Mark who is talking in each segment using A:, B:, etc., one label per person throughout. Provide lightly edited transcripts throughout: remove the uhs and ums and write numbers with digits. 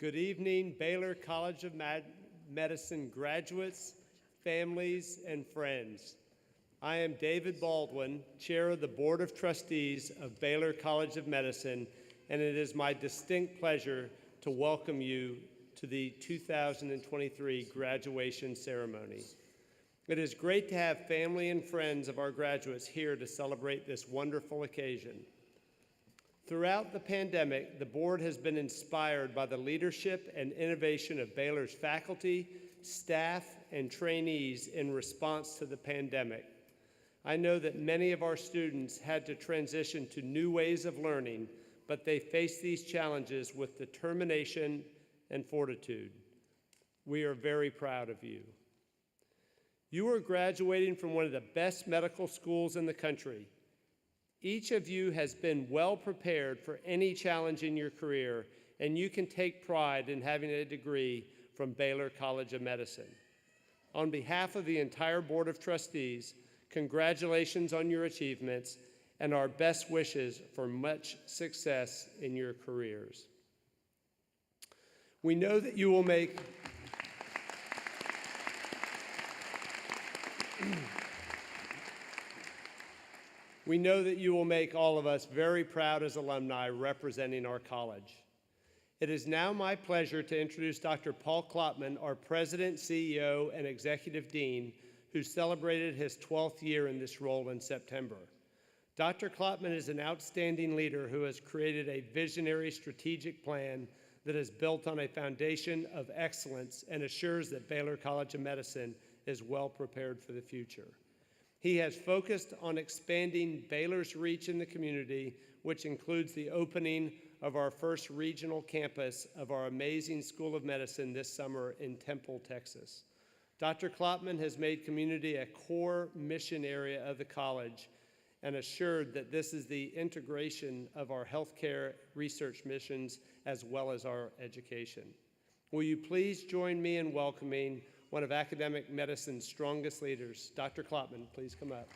A: Good evening, Baylor College of Medicine graduates, families, and friends. I am David Baldwin, Chair of the Board of Trustees of Baylor College of Medicine, and it is my distinct pleasure to welcome you to the 2023 graduation ceremony. It is great to have family and friends of our graduates here to celebrate this wonderful occasion. Throughout the pandemic, the board has been inspired by the leadership and innovation of Baylor's faculty, staff, and trainees in response to the pandemic. I know that many of our students had to transition to new ways of learning, but they faced these challenges with determination and fortitude. We are very proud of you. You are graduating from one of the best medical schools in the country. Each of you has been well prepared for any challenge in your career, and you can take pride in having a degree from Baylor College of Medicine. On behalf of the entire Board of Trustees, congratulations on your achievements and our best wishes for much success in your careers. We know that you will make We know that you will make all of us very proud as alumni representing our college. It is now my pleasure to introduce Dr. Paul Klopman, our President, CEO, and Executive Dean, who celebrated his 12th year in this role in September. Dr. Klopman is an outstanding leader who has created a visionary strategic plan that is built on a foundation of excellence and assures that Baylor College of Medicine is well prepared for the future. He has focused on expanding Baylor's reach in the community, which includes the opening of our first regional campus of our amazing School of Medicine this summer in Temple, Texas. Dr. Klopman has made community a core mission area of the college and assured that this is the integration of our healthcare research missions as well as our education. Will you please join me in welcoming one of academic medicine's strongest leaders, Dr. Klopman. Please come up.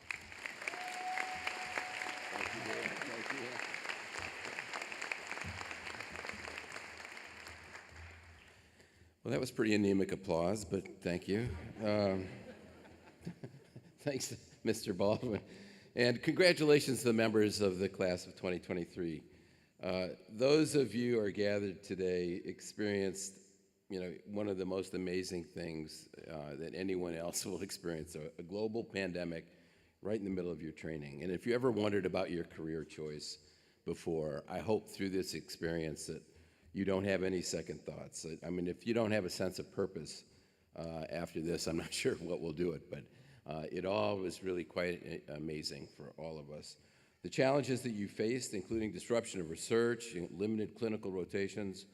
B: Thank you. Thank you. Well, that was pretty anemic applause, but thank you. Thanks, Mr. Baldwin. And congratulations to the members of the class of 2023. Those of you who are gathered today experienced, one of the most amazing things that anyone else will experience, a global pandemic right in the middle of your training. And if you ever wondered about your career choice before, I hope through this experience that you don't have any second thoughts. I mean, if you don't have a sense of purpose after this, I'm not sure what will do it, but it all was really quite amazing for all of us. The challenges that you faced, including disruption of research, limited clinical rotations,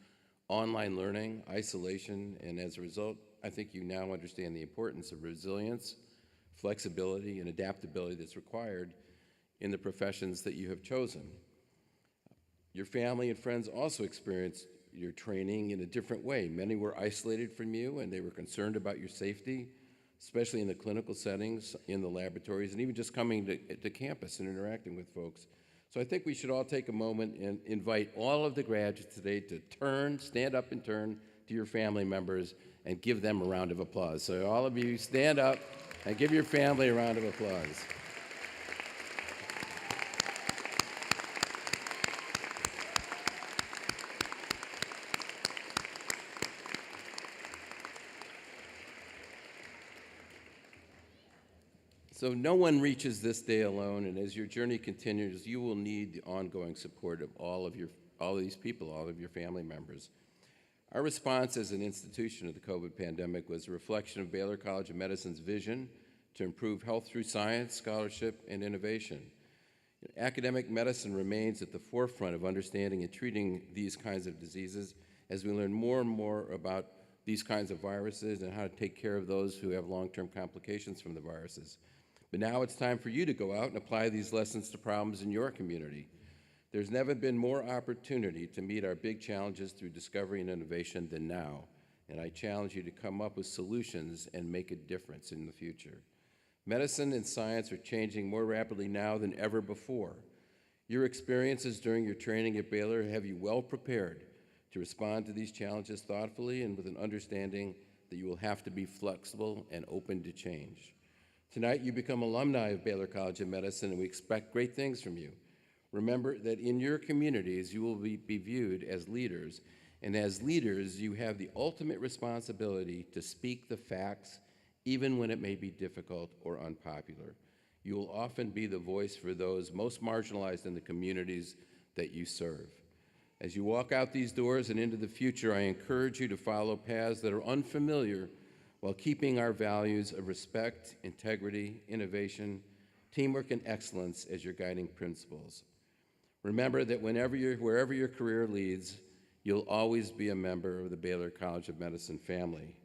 B: online learning, isolation, and as a result, I think you now understand the importance of resilience, flexibility, and adaptability that's required in the professions that you have chosen. Your family and friends also experienced your training in a different way. Many were isolated from you, and they were concerned about your safety, especially in the clinical settings, in the laboratories, and even just coming to campus and interacting with folks. So I think we should all take a moment and invite all of the graduates today to stand up and turn to your family members and give them a round of applause. So all of you stand up and give your family a round of applause. So no one reaches this day alone, and as your journey continues, you will need the ongoing support of all of these people, all of your family members. Our response as an institution of the COVID pandemic was a reflection of Baylor College of Medicine's vision to improve health through science, scholarship, and innovation. Academic medicine remains at the forefront of understanding and treating these kinds of diseases as we learn more and more about these kinds of viruses and how to take care of those who have long-term complications from the viruses. But now it's time for you to go out and apply these lessons to problems in your community. There's never been more opportunity to meet our big challenges through discovery and innovation than now, and I challenge you to come up with solutions and make a difference in the future. Medicine and science are changing more rapidly now than ever before. Your experiences during your training at Baylor have you well prepared to respond to these challenges thoughtfully and with an understanding that you will have to be flexible and open to change. Tonight, you become alumni of Baylor College of Medicine, and we expect great things from you. Remember that in your communities, you will be viewed as leaders, and as leaders, you have the ultimate responsibility to speak the facts, even when it may be difficult or unpopular. You will often be the voice for those most marginalized in the communities that you serve. As you walk out these doors and into the future, I encourage you to follow paths that are unfamiliar while keeping our values of respect, integrity, innovation, teamwork, and excellence as your guiding principles. Remember that wherever your career leads, you'll always be a member of the Baylor College of Medicine family.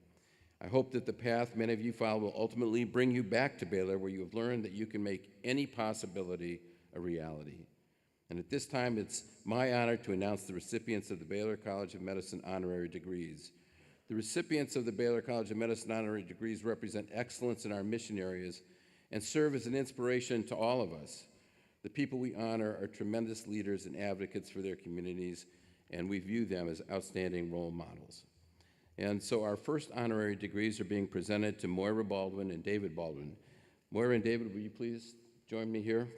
B: I hope that the path many of you follow will ultimately bring you back to Baylor, where you have learned that you can make any possibility a reality. And at this time, it's my honor to announce the recipients of the Baylor College of Medicine honorary degrees. The recipients of the Baylor College of Medicine honorary degrees represent excellence in our mission areas and serve as an inspiration to all of us. The people we honor are tremendous leaders and advocates for their communities, and we view them as outstanding role models. And so our first honorary degrees are being presented to Moira Baldwin and David Baldwin. Moira and David, will you please join me here?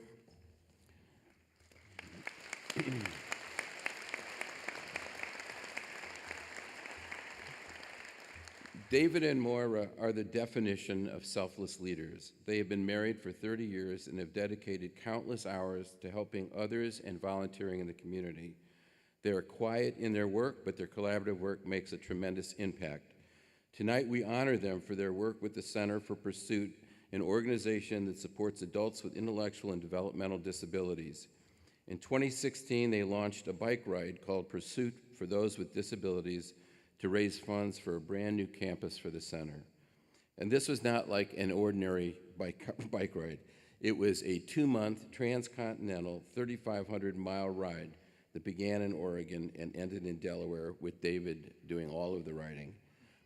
B: David and Moira are the definition of selfless leaders. They have been married for 30 years and have dedicated countless hours to helping others and volunteering in the community. They are quiet in their work, but their collaborative work makes a tremendous impact. Tonight, we honor them for their work with the Center for Pursuit, an organization that supports adults with intellectual and developmental disabilities. In 2016, they launched a bike ride called Pursuit for Those with Disabilities to raise funds for a brand new campus for the center. And this was not like an ordinary bike ride. It was a 2-month transcontinental 3,500-mile ride that began in Oregon and ended in Delaware, with David doing all of the riding.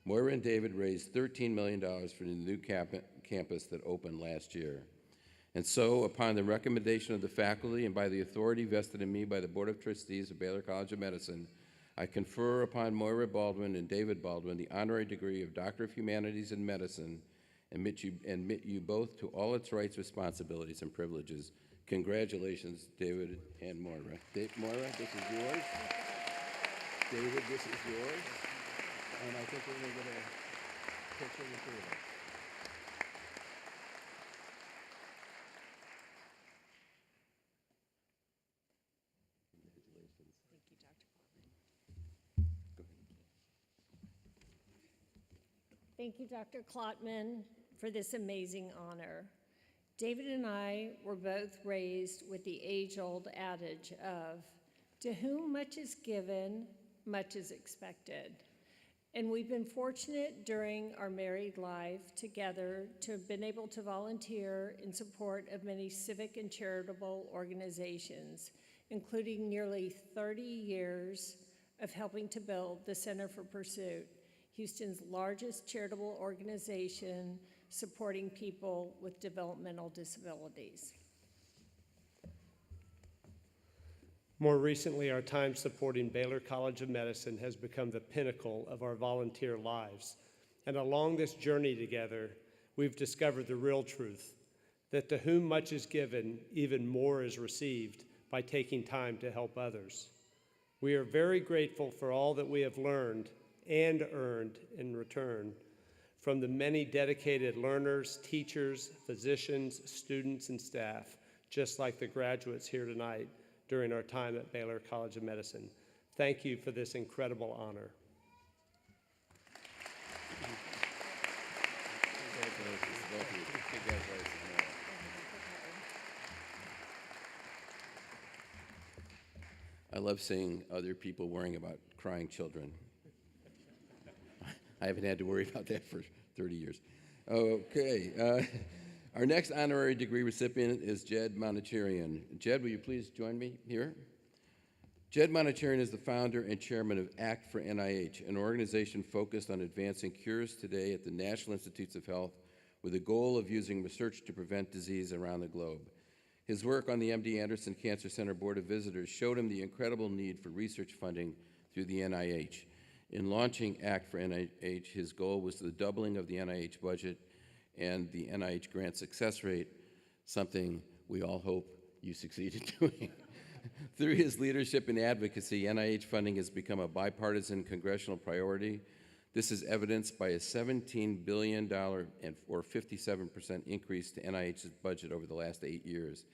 B: Moira and David raised $13 million for the new campus that opened last year. And so, upon the recommendation of the faculty and by the authority vested in me by the Board of Trustees of Baylor College of Medicine, I confer upon Moira Baldwin and David Baldwin the honorary degree of Doctor of Humanities in Medicine and admit you both to all its rights, responsibilities, and privileges. Congratulations, David and Moira. Moira, this is yours. David, this is yours. And I think we're going to get a picture of the two of us.
C: Thank you, Dr. Klotman, for this amazing honor. David and I were both raised with the age-old adage of, to whom much is given, much is expected. And we've been fortunate during our married life together to have been able to volunteer in support of many civic and charitable organizations, including nearly 30 years of helping to build the Center for Pursuit, Houston's largest charitable organization supporting people with developmental disabilities.
A: More recently, our time supporting Baylor College of Medicine has become the pinnacle of our volunteer lives. And along this journey together, we've discovered the real truth, that to whom much is given, even more is received by taking time to help others. We are very grateful for all that we have learned and earned in return from the many dedicated learners, teachers, physicians, students, and staff, just like the graduates here tonight during our time at Baylor College of Medicine. Thank you for this incredible honor.
B: Congratulations, both of you. Congratulations. I love seeing other people worrying about crying children. I haven't had to worry about that for 30 years. Okay, our next honorary degree recipient is Jed Monacharian. Jed, will you please join me here? Jed Monacharian is the founder and chairman of ACT for NIH, an organization focused on advancing cures today at the National Institutes of Health with the goal of using research to prevent disease around the globe. His work on the MD Anderson Cancer Center Board of Visitors showed him the incredible need for research funding through the NIH. In launching ACT for NIH, his goal was the doubling of the NIH budget and the NIH grant success rate, something we all hope you succeed in doing. Through his leadership and advocacy, NIH funding has become a bipartisan congressional priority. This is evidenced by a $17 billion or 57% increase to NIH's budget over the last 8 years.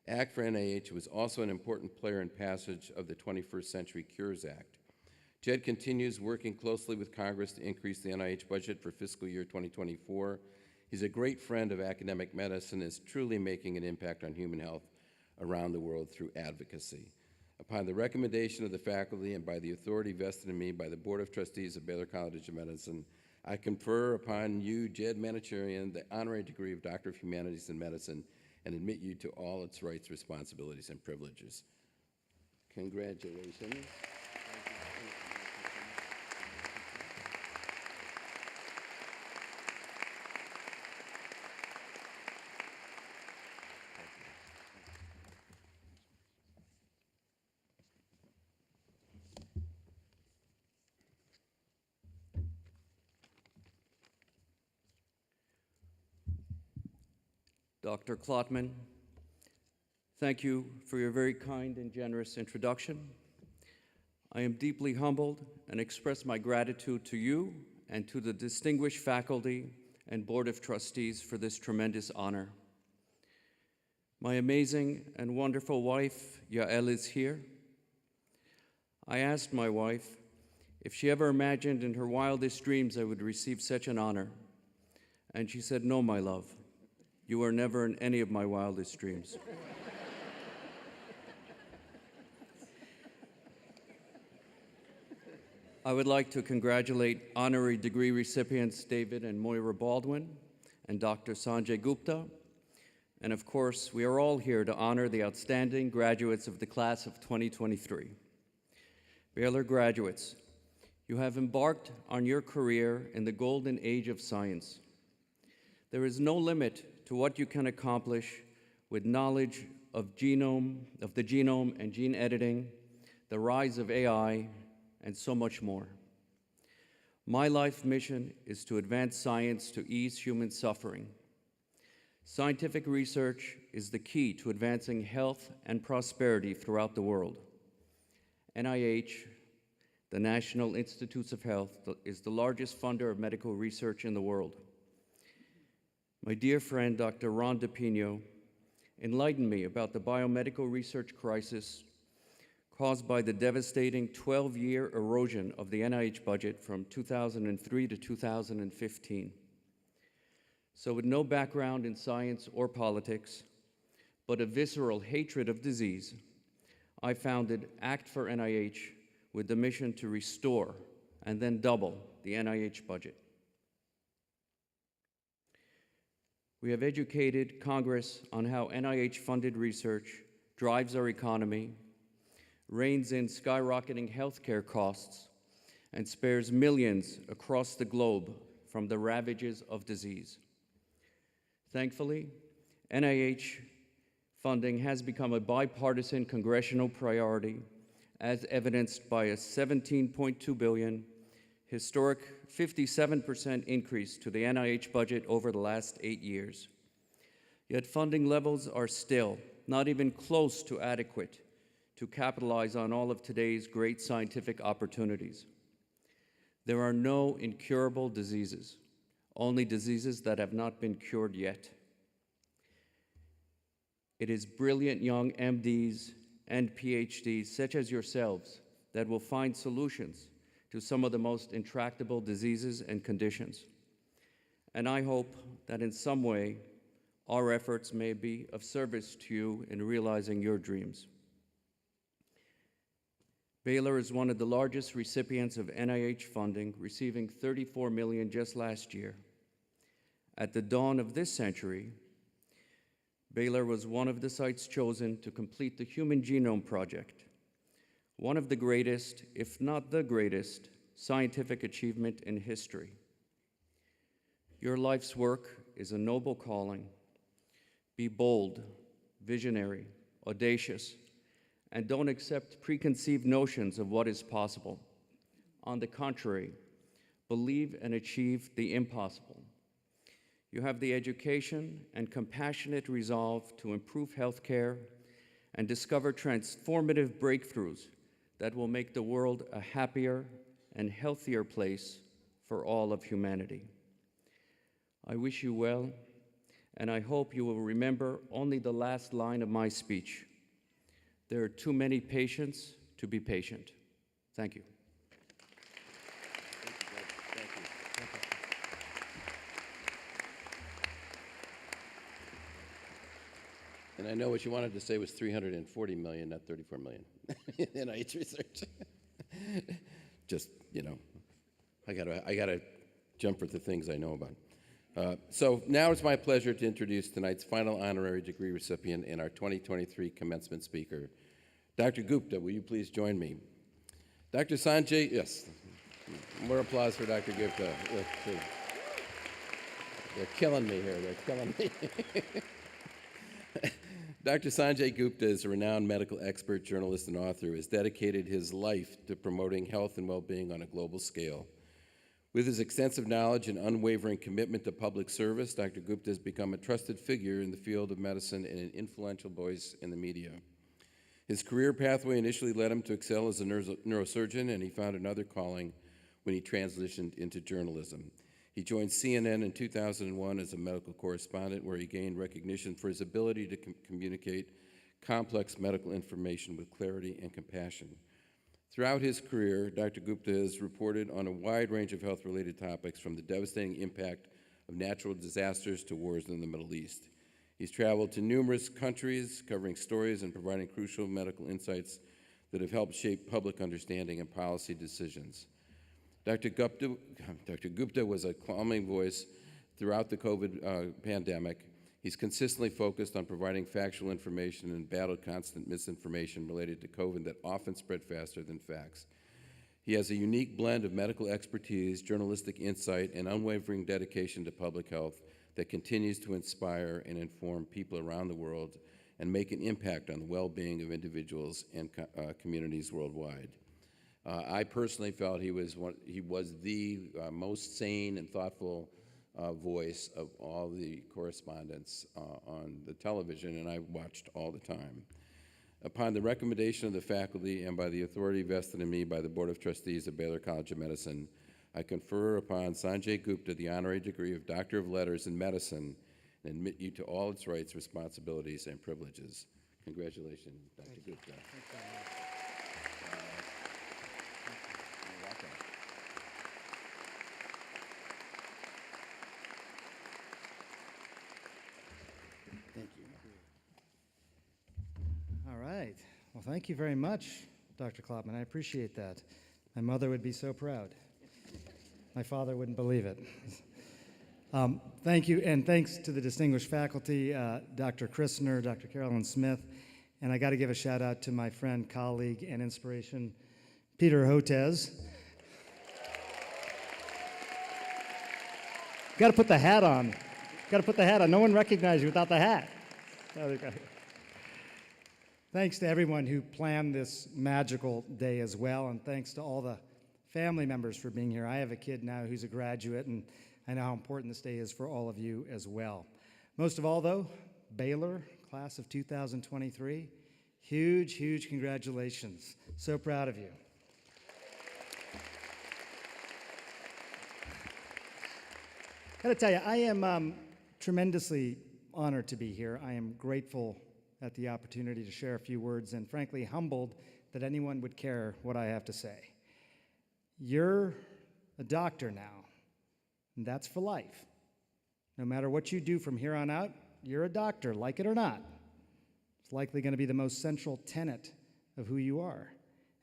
B: ACT for NIH was also an important player in passage of the 21st Century Cures Act. Jed continues working closely with Congress to increase the NIH budget for fiscal year 2024. He's a great friend of academic medicine and is truly making an impact on human health around the world through advocacy. Upon the recommendation of the faculty and by the authority vested in me by the Board of Trustees of Baylor College of Medicine, I confer upon you, Jed Monacharian, the honorary degree of Doctor of Humanities in Medicine and admit you to all its rights, responsibilities, and privileges. Congratulations.
D: Dr. Klotman, thank you for your very kind and generous introduction. I am deeply humbled and express my gratitude to you and to the distinguished faculty and Board of Trustees for this tremendous honor. My amazing and wonderful wife, Yael, is here. I asked my wife if she ever imagined in her wildest dreams I would receive such an honor, and she said, "No, my love, you were never in any of my wildest dreams." I would like to congratulate honorary degree recipients David and Moira Baldwin and Dr. Sanjay Gupta. And of course, we are all here to honor the outstanding graduates of the class of 2023. Baylor graduates, you have embarked on your career in the golden age of science. There is no limit to what you can accomplish with knowledge of the genome and gene editing, the rise of AI, and so much more. My life mission is to advance science to ease human suffering. Scientific research is the key to advancing health and prosperity throughout the world. NIH, the National Institutes of Health, is the largest funder of medical research in the world. My dear friend, Dr. Ron DePino, enlightened me about the biomedical research crisis caused by the devastating 12-year erosion of the NIH budget from 2003 to 2015. So with no background in science or politics, but a visceral hatred of disease, I founded Act for NIH with the mission to restore and then double the NIH budget. We have educated Congress on how NIH-funded research drives our economy, reins in skyrocketing healthcare costs, and spares millions across the globe from the ravages of disease. Thankfully, NIH funding has become a bipartisan congressional priority, as evidenced by a $17.2 billion, historic 57% increase to the NIH budget over the last 8 years. Yet funding levels are still not even close to adequate to capitalize on all of today's great scientific opportunities. There are no incurable diseases, only diseases that have not been cured yet. It is brilliant young MDs and PhDs, such as yourselves, that will find solutions to some of the most intractable diseases and conditions. And I hope that in some way, our efforts may be of service to you in realizing your dreams. Baylor is one of the largest recipients of NIH funding, receiving $34 million just last year. At the dawn of this century, Baylor was one of the sites chosen to complete the Human Genome Project, one of the greatest, if not the greatest, scientific achievement in history. Your life's work is a noble calling. Be bold, visionary, audacious, and don't accept preconceived notions of what is possible. On the contrary, believe and achieve the impossible. You have the education and compassionate resolve to improve healthcare and discover transformative breakthroughs that will make the world a happier and healthier place for all of humanity. I wish you well, and I hope you will remember only the last line of my speech. There are too many patients to be patient. Thank you.
B: And I know what you wanted to say was $340 million, not $34 million in NIH research. Just, you know, I gotta jump for the things I know about. So now it's my pleasure to introduce tonight's final honorary degree recipient and our 2023 commencement speaker. Dr. Gupta, will you please join me? Dr. Sanjay, yes, more applause for Dr. Gupta. They're killing me here, they're killing me. Dr. Sanjay Gupta is a renowned medical expert, journalist, and author who has dedicated his life to promoting health and well-being on a global scale. With his extensive knowledge and unwavering commitment to public service, Dr. Gupta has become a trusted figure in the field of medicine and an influential voice in the media. His career pathway initially led him to excel as a neurosurgeon, and he found another calling when he transitioned into journalism. He joined CNN in 2001 as a medical correspondent, where he gained recognition for his ability to communicate complex medical information with clarity and compassion. Throughout his career, Dr. Gupta has reported on a wide range of health-related topics, from the devastating impact of natural disasters to wars in the Middle East. He's traveled to numerous countries, covering stories and providing crucial medical insights that have helped shape public understanding and policy decisions. Dr. Gupta was a calming voice throughout the COVID pandemic. He's consistently focused on providing factual information and battled constant misinformation related to COVID that often spread faster than facts. He has a unique blend of medical expertise, journalistic insight, and unwavering dedication to public health that continues to inspire and inform people around the world and make an impact on the well-being of individuals and communities worldwide. I personally felt he was the most sane and thoughtful voice of all the correspondents on the television, and I watched all the time. Upon the recommendation of the faculty and by the authority vested in me by the Board of Trustees of Baylor College of Medicine, I confer upon Sanjay Gupta the honorary degree of Doctor of Letters in Medicine and admit you to all its rights, responsibilities, and privileges. Congratulations, Dr. Gupta.
E: Thank you. All right. Well, thank you very much, Dr. Klopman. I appreciate that. My mother would be so proud. My father wouldn't believe it. Thank you, and thanks to the distinguished faculty, Dr. Christner, Dr. Carolyn Smith, and I got to give a shout out to my friend, colleague, and inspiration, Peter Hotez. Got to put the hat on. Got to put the hat on. No one recognizes you without the hat. Thanks to everyone who planned this magical day as well, and thanks to all the family members for being here. I have a kid now who's a graduate, and I know how important this day is for all of you as well. Most of all, though, Baylor, class of 2023, huge, huge congratulations. So proud of you. Gotta tell you, I am tremendously honored to be here. I am grateful at the opportunity to share a few words, and frankly humbled that anyone would care what I have to say. You're a doctor now, and that's for life. No matter what you do from here on out, you're a doctor, like it or not. It's likely going to be the most central tenet of who you are.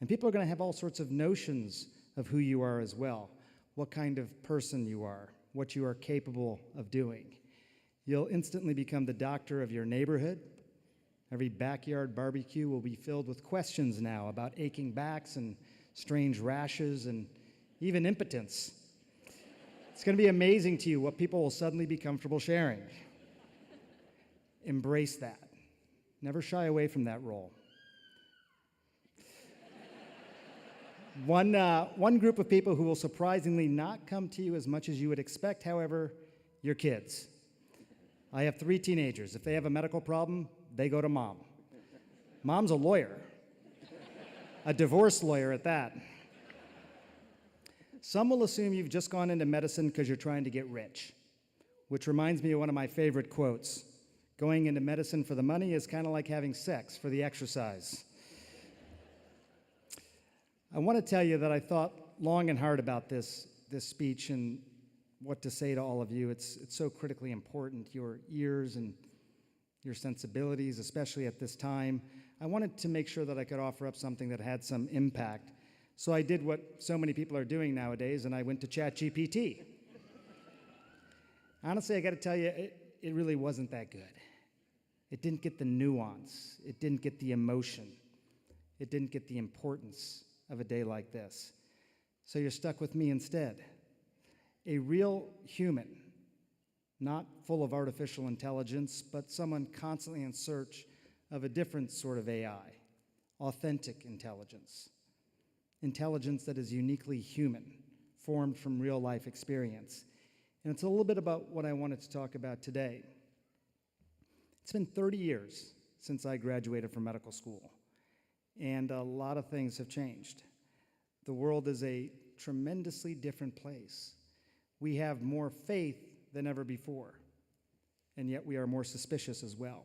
E: And people are going to have all sorts of notions of who you are as well, what kind of person you are, what you are capable of doing. You'll instantly become the doctor of your neighborhood. Every backyard barbecue will be filled with questions now about aching backs and strange rashes and even impotence. It's going to be amazing to you what people will suddenly be comfortable sharing. Embrace that. Never shy away from that role. One group of people who will surprisingly not come to you as much as you would expect, however, your kids. I have 3 teenagers. If they have a medical problem, they go to mom. Mom's a lawyer, a divorce lawyer at that. Some will assume you've just gone into medicine because you're trying to get rich, which reminds me of one of my favorite quotes. Going into medicine for the money is kind of like having sex for the exercise. I want to tell you that I thought long and hard about this speech and what to say to all of you. It's so critically important, your ears and your sensibilities, especially at this time. I wanted to make sure that I could offer up something that had some impact. So I did what so many people are doing nowadays, and I went to ChatGPT. Honestly, I got to tell you, it really wasn't that good. It didn't get the nuance. It didn't get the emotion. It didn't get the importance of a day like this. So you're stuck with me instead. A real human, not full of artificial intelligence, but someone constantly in search of a different sort of AI, authentic intelligence. Intelligence that is uniquely human, formed from real-life experience. And it's a little bit about what I wanted to talk about today. It's been 30 years since I graduated from medical school, and a lot of things have changed. The world is a tremendously different place. We have more faith than ever before, and yet we are more suspicious as well.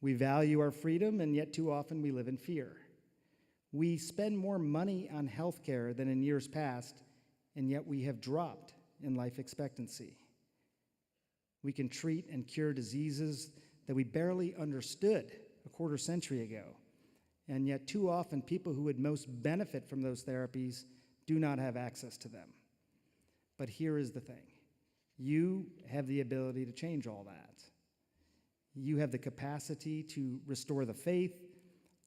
E: We value our freedom, and yet too often we live in fear. We spend more money on healthcare than in years past, and yet we have dropped in life expectancy. We can treat and cure diseases that we barely understood a quarter century ago, and yet too often people who would most benefit from those therapies do not have access to them. But here is the thing. You have the ability to change all that. You have the capacity to restore the faith,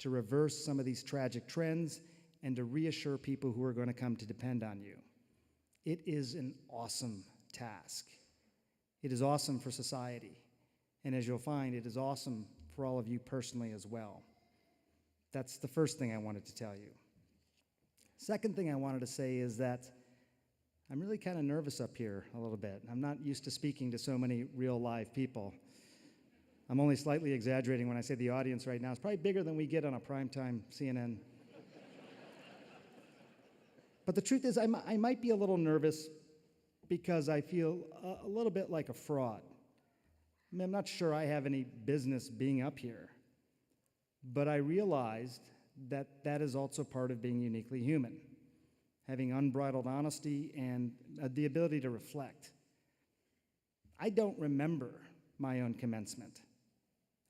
E: to reverse some of these tragic trends, and to reassure people who are going to come to depend on you. It is an awesome task. It is awesome for society. And as you'll find, it is awesome for all of you personally as well. That's the first thing I wanted to tell you. Second thing I wanted to say is that I'm really kind of nervous up here a little bit. I'm not used to speaking to so many real live people. I'm only slightly exaggerating when I say the audience right now is probably bigger than we get on a primetime CNN. But the truth is, I might be a little nervous because I feel a little bit like a fraud. I mean, I'm not sure I have any business being up here, but I realized that that is also part of being uniquely human, having unbridled honesty and the ability to reflect. I don't remember my own commencement,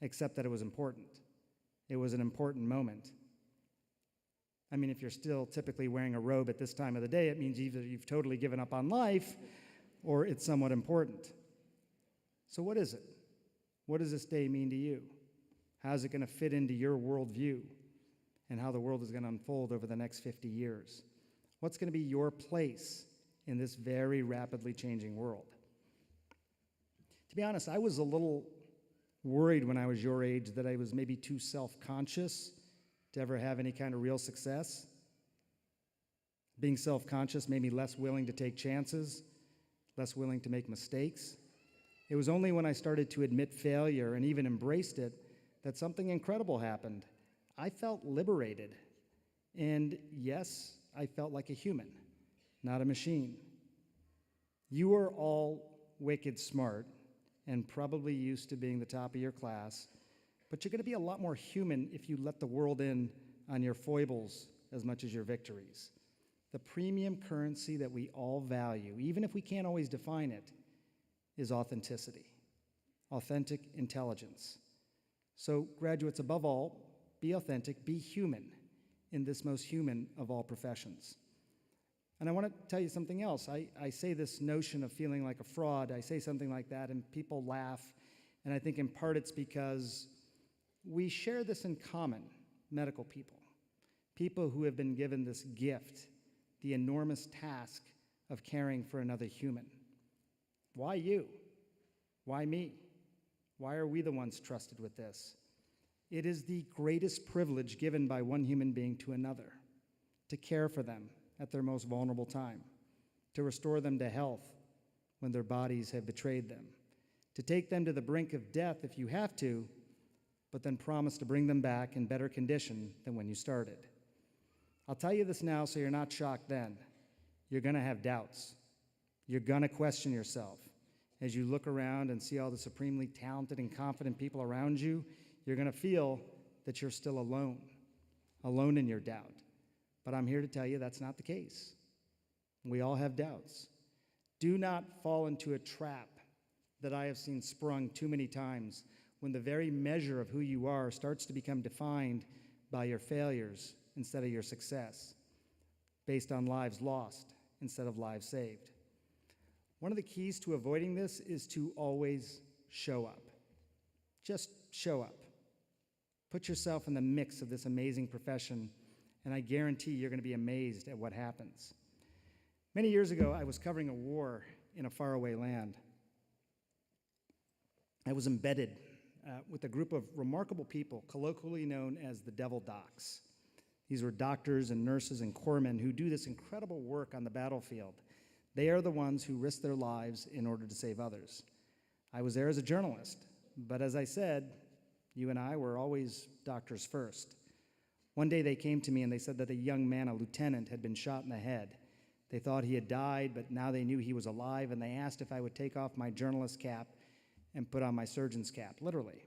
E: except that it was important. It was an important moment. I mean, if you're still typically wearing a robe at this time of the day, it means either you've totally given up on life or it's somewhat important. So what is it? What does this day mean to you? How's it going to fit into your worldview and how the world is going to unfold over the next 50 years? What's going to be your place in this very rapidly changing world? To be honest, I was a little worried when I was your age that I was maybe too self-conscious to ever have any kind of real success. Being self-conscious made me less willing to take chances, less willing to make mistakes. It was only when I started to admit failure and even embraced it that something incredible happened. I felt liberated. And yes, I felt like a human, not a machine. You are all wicked smart and probably used to being the top of your class, but you're going to be a lot more human if you let the world in on your foibles as much as your victories. The premium currency that we all value, even if we can't always define it, is authenticity, authentic intelligence. So graduates, above all, be authentic, be human in this most human of all professions. And I want to tell you something else. I say this notion of feeling like a fraud, I say something like that, and people laugh, and I think in part it's because we share this in common, medical people, people who have been given this gift, the enormous task of caring for another human. Why you? Why me? Why are we the ones trusted with this? It is the greatest privilege given by one human being to another, to care for them at their most vulnerable time, to restore them to health when their bodies have betrayed them, to take them to the brink of death if you have to, but then promise to bring them back in better condition than when you started. I'll tell you this now so you're not shocked then. You're going to have doubts. You're going to question yourself. As you look around and see all the supremely talented and confident people around you, you're going to feel that you're still alone in your doubt. But I'm here to tell you that's not the case. We all have doubts. Do not fall into a trap that I have seen sprung too many times when the very measure of who you are starts to become defined by your failures instead of your success, based on lives lost instead of lives saved. One of the keys to avoiding this is to always show up. Just show up. Put yourself in the mix of this amazing profession, and I guarantee you're going to be amazed at what happens. Many years ago, I was covering a war in a faraway land. I was embedded with a group of remarkable people, colloquially known as the Devil Docs. These were doctors and nurses and corpsmen who do this incredible work on the battlefield. They are the ones who risk their lives in order to save others. I was there as a journalist, but as I said, you and I were always doctors first. One day they came to me and they said that a young man, a lieutenant, had been shot in the head. They thought he had died, but now they knew he was alive, and they asked if I would take off my journalist cap and put on my surgeon's cap, literally.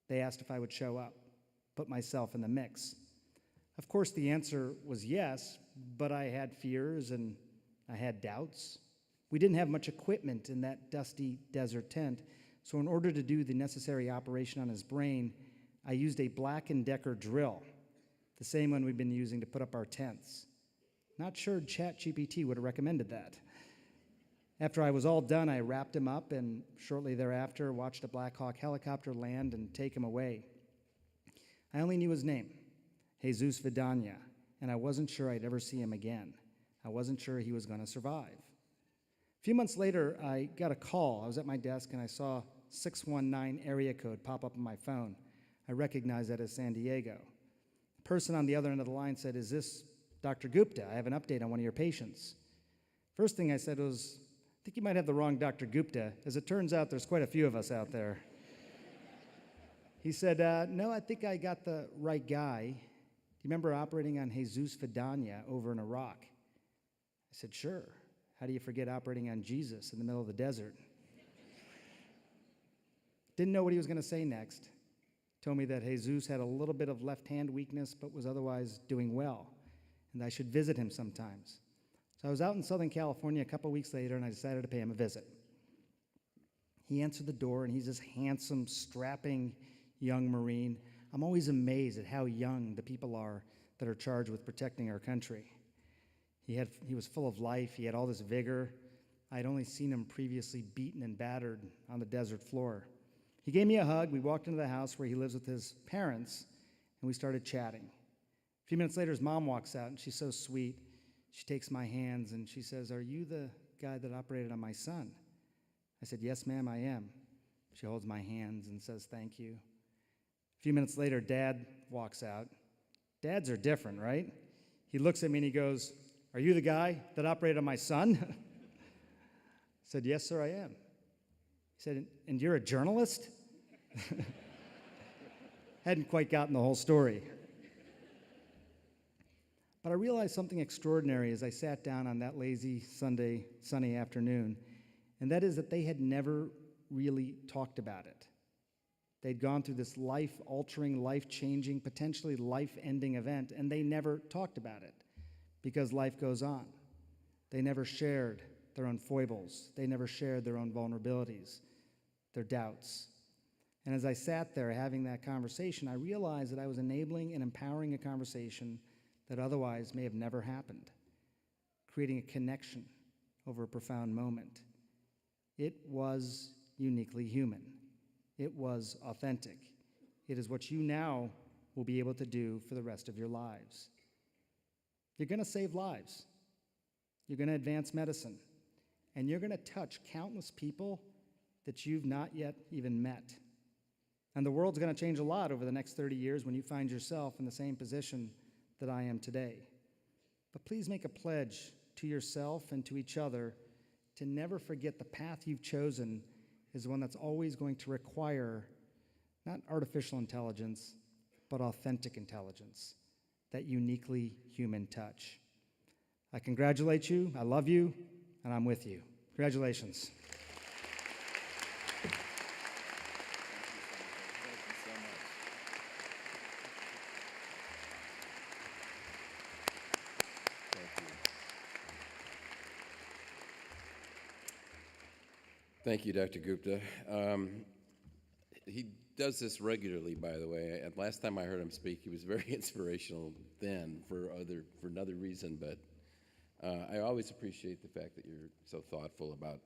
E: They asked if I would show up, put myself in the mix. Of course, the answer was yes, but I had fears and I had doubts. We didn't have much equipment in that dusty desert tent, so in order to do the necessary operation on his brain, I used a Black & Decker drill, the same one we've been using to put up our tents. Not sure ChatGPT would have recommended that. After I was all done, I wrapped him up and shortly thereafter watched a Black Hawk helicopter land and take him away. I only knew his name, Jesus Vidania, and I wasn't sure I'd ever see him again. I wasn't sure he was going to survive. A few months later, I got a call. I was at my desk and I saw 619 area code pop up on my phone. I recognized that as San Diego. The person on the other end of the line said, "Is this Dr. Gupta? I have an update on one of your patients." First thing I said was, "I think you might have the wrong Dr. Gupta. As it turns out, there's quite a few of us out there." He said, "No, I think I got the right guy. Do you remember operating on Jesus Vidania over in Iraq?" I said, "Sure. How do you forget operating on Jesus in the middle of the desert?" Didn't know what he was going to say next. Told me that Jesus had a little bit of left-hand weakness but was otherwise doing well, and I should visit him sometimes. So I was out in Southern California a couple weeks later, and I decided to pay him a visit. He answered the door, and he's this handsome, strapping young Marine. I'm always amazed at how young the people are that are charged with protecting our country. He was full of life. He had all this vigor. I'd only seen him previously beaten and battered on the desert floor. He gave me a hug. We walked into the house where he lives with his parents, and we started chatting. A few minutes later, his mom walks out, and she's so sweet. She takes my hands, and she says, "Are you the guy that operated on my son?" I said, "Yes, ma'am, I am." She holds my hands and says, "Thank you." A few minutes later, Dad walks out. Dads are different, right? He looks at me, and he goes, "Are you the guy that operated on my son?" I said, "Yes, sir, I am." He said, "And you're a journalist?" Hadn't quite gotten the whole story. But I realized something extraordinary as I sat down on that lazy Sunday, sunny afternoon, and that is that they had never really talked about it. They'd gone through this life-altering, life-changing, potentially life-ending event, and they never talked about it because life goes on. They never shared their own foibles. They never shared their own vulnerabilities, their doubts. And as I sat there having that conversation, I realized that I was enabling and empowering a conversation that otherwise may have never happened, creating a connection over a profound moment. It was uniquely human. It was authentic. It is what you now will be able to do for the rest of your lives. You're going to save lives. You're going to advance medicine. And you're going to touch countless people that you've not yet even met. And the world's going to change a lot over the next 30 years when you find yourself in the same position that I am today. But please make a pledge to yourself and to each other to never forget the path you've chosen is one that's always going to require not artificial intelligence, but authentic intelligence, that uniquely human touch. I congratulate you, I love you, and I'm with you. Congratulations.
B: Thank you, Dr. Gupta. He does this regularly, by the way. And last time I heard him speak, he was very inspirational then for another reason. But I always appreciate the fact that you're so thoughtful about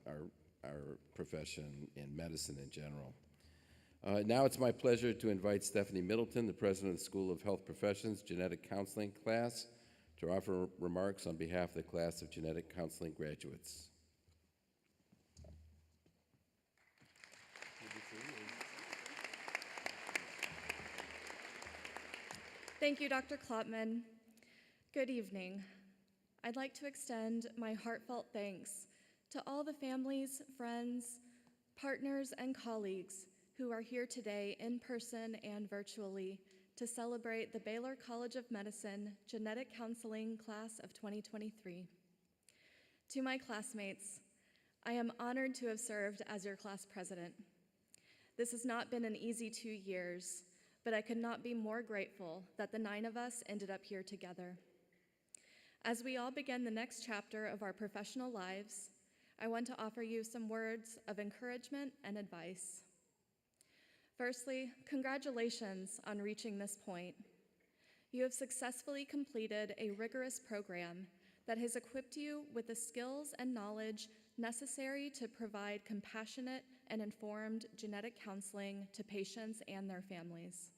B: our profession and medicine in general. Now it's my pleasure to invite Stephanie Middleton, the president of the School of Health Professions Genetic Counseling class, to offer remarks on behalf of the class of genetic counseling graduates.
F: Thank you, Dr. Klopman. Good evening. I'd like to extend my heartfelt thanks to all the families, friends, partners, and colleagues who are here today in person and virtually to celebrate the Baylor College of Medicine Genetic Counseling Class of 2023. To my classmates, I am honored to have served as your class president. This has not been an easy 2 years, but I could not be more grateful that the 9 of us ended up here together. As we all begin the next chapter of our professional lives, I want to offer you some words of encouragement and advice. Firstly, congratulations on reaching this point. You have successfully completed a rigorous program that has equipped you with the skills and knowledge necessary to provide compassionate and informed genetic counseling to patients and their families.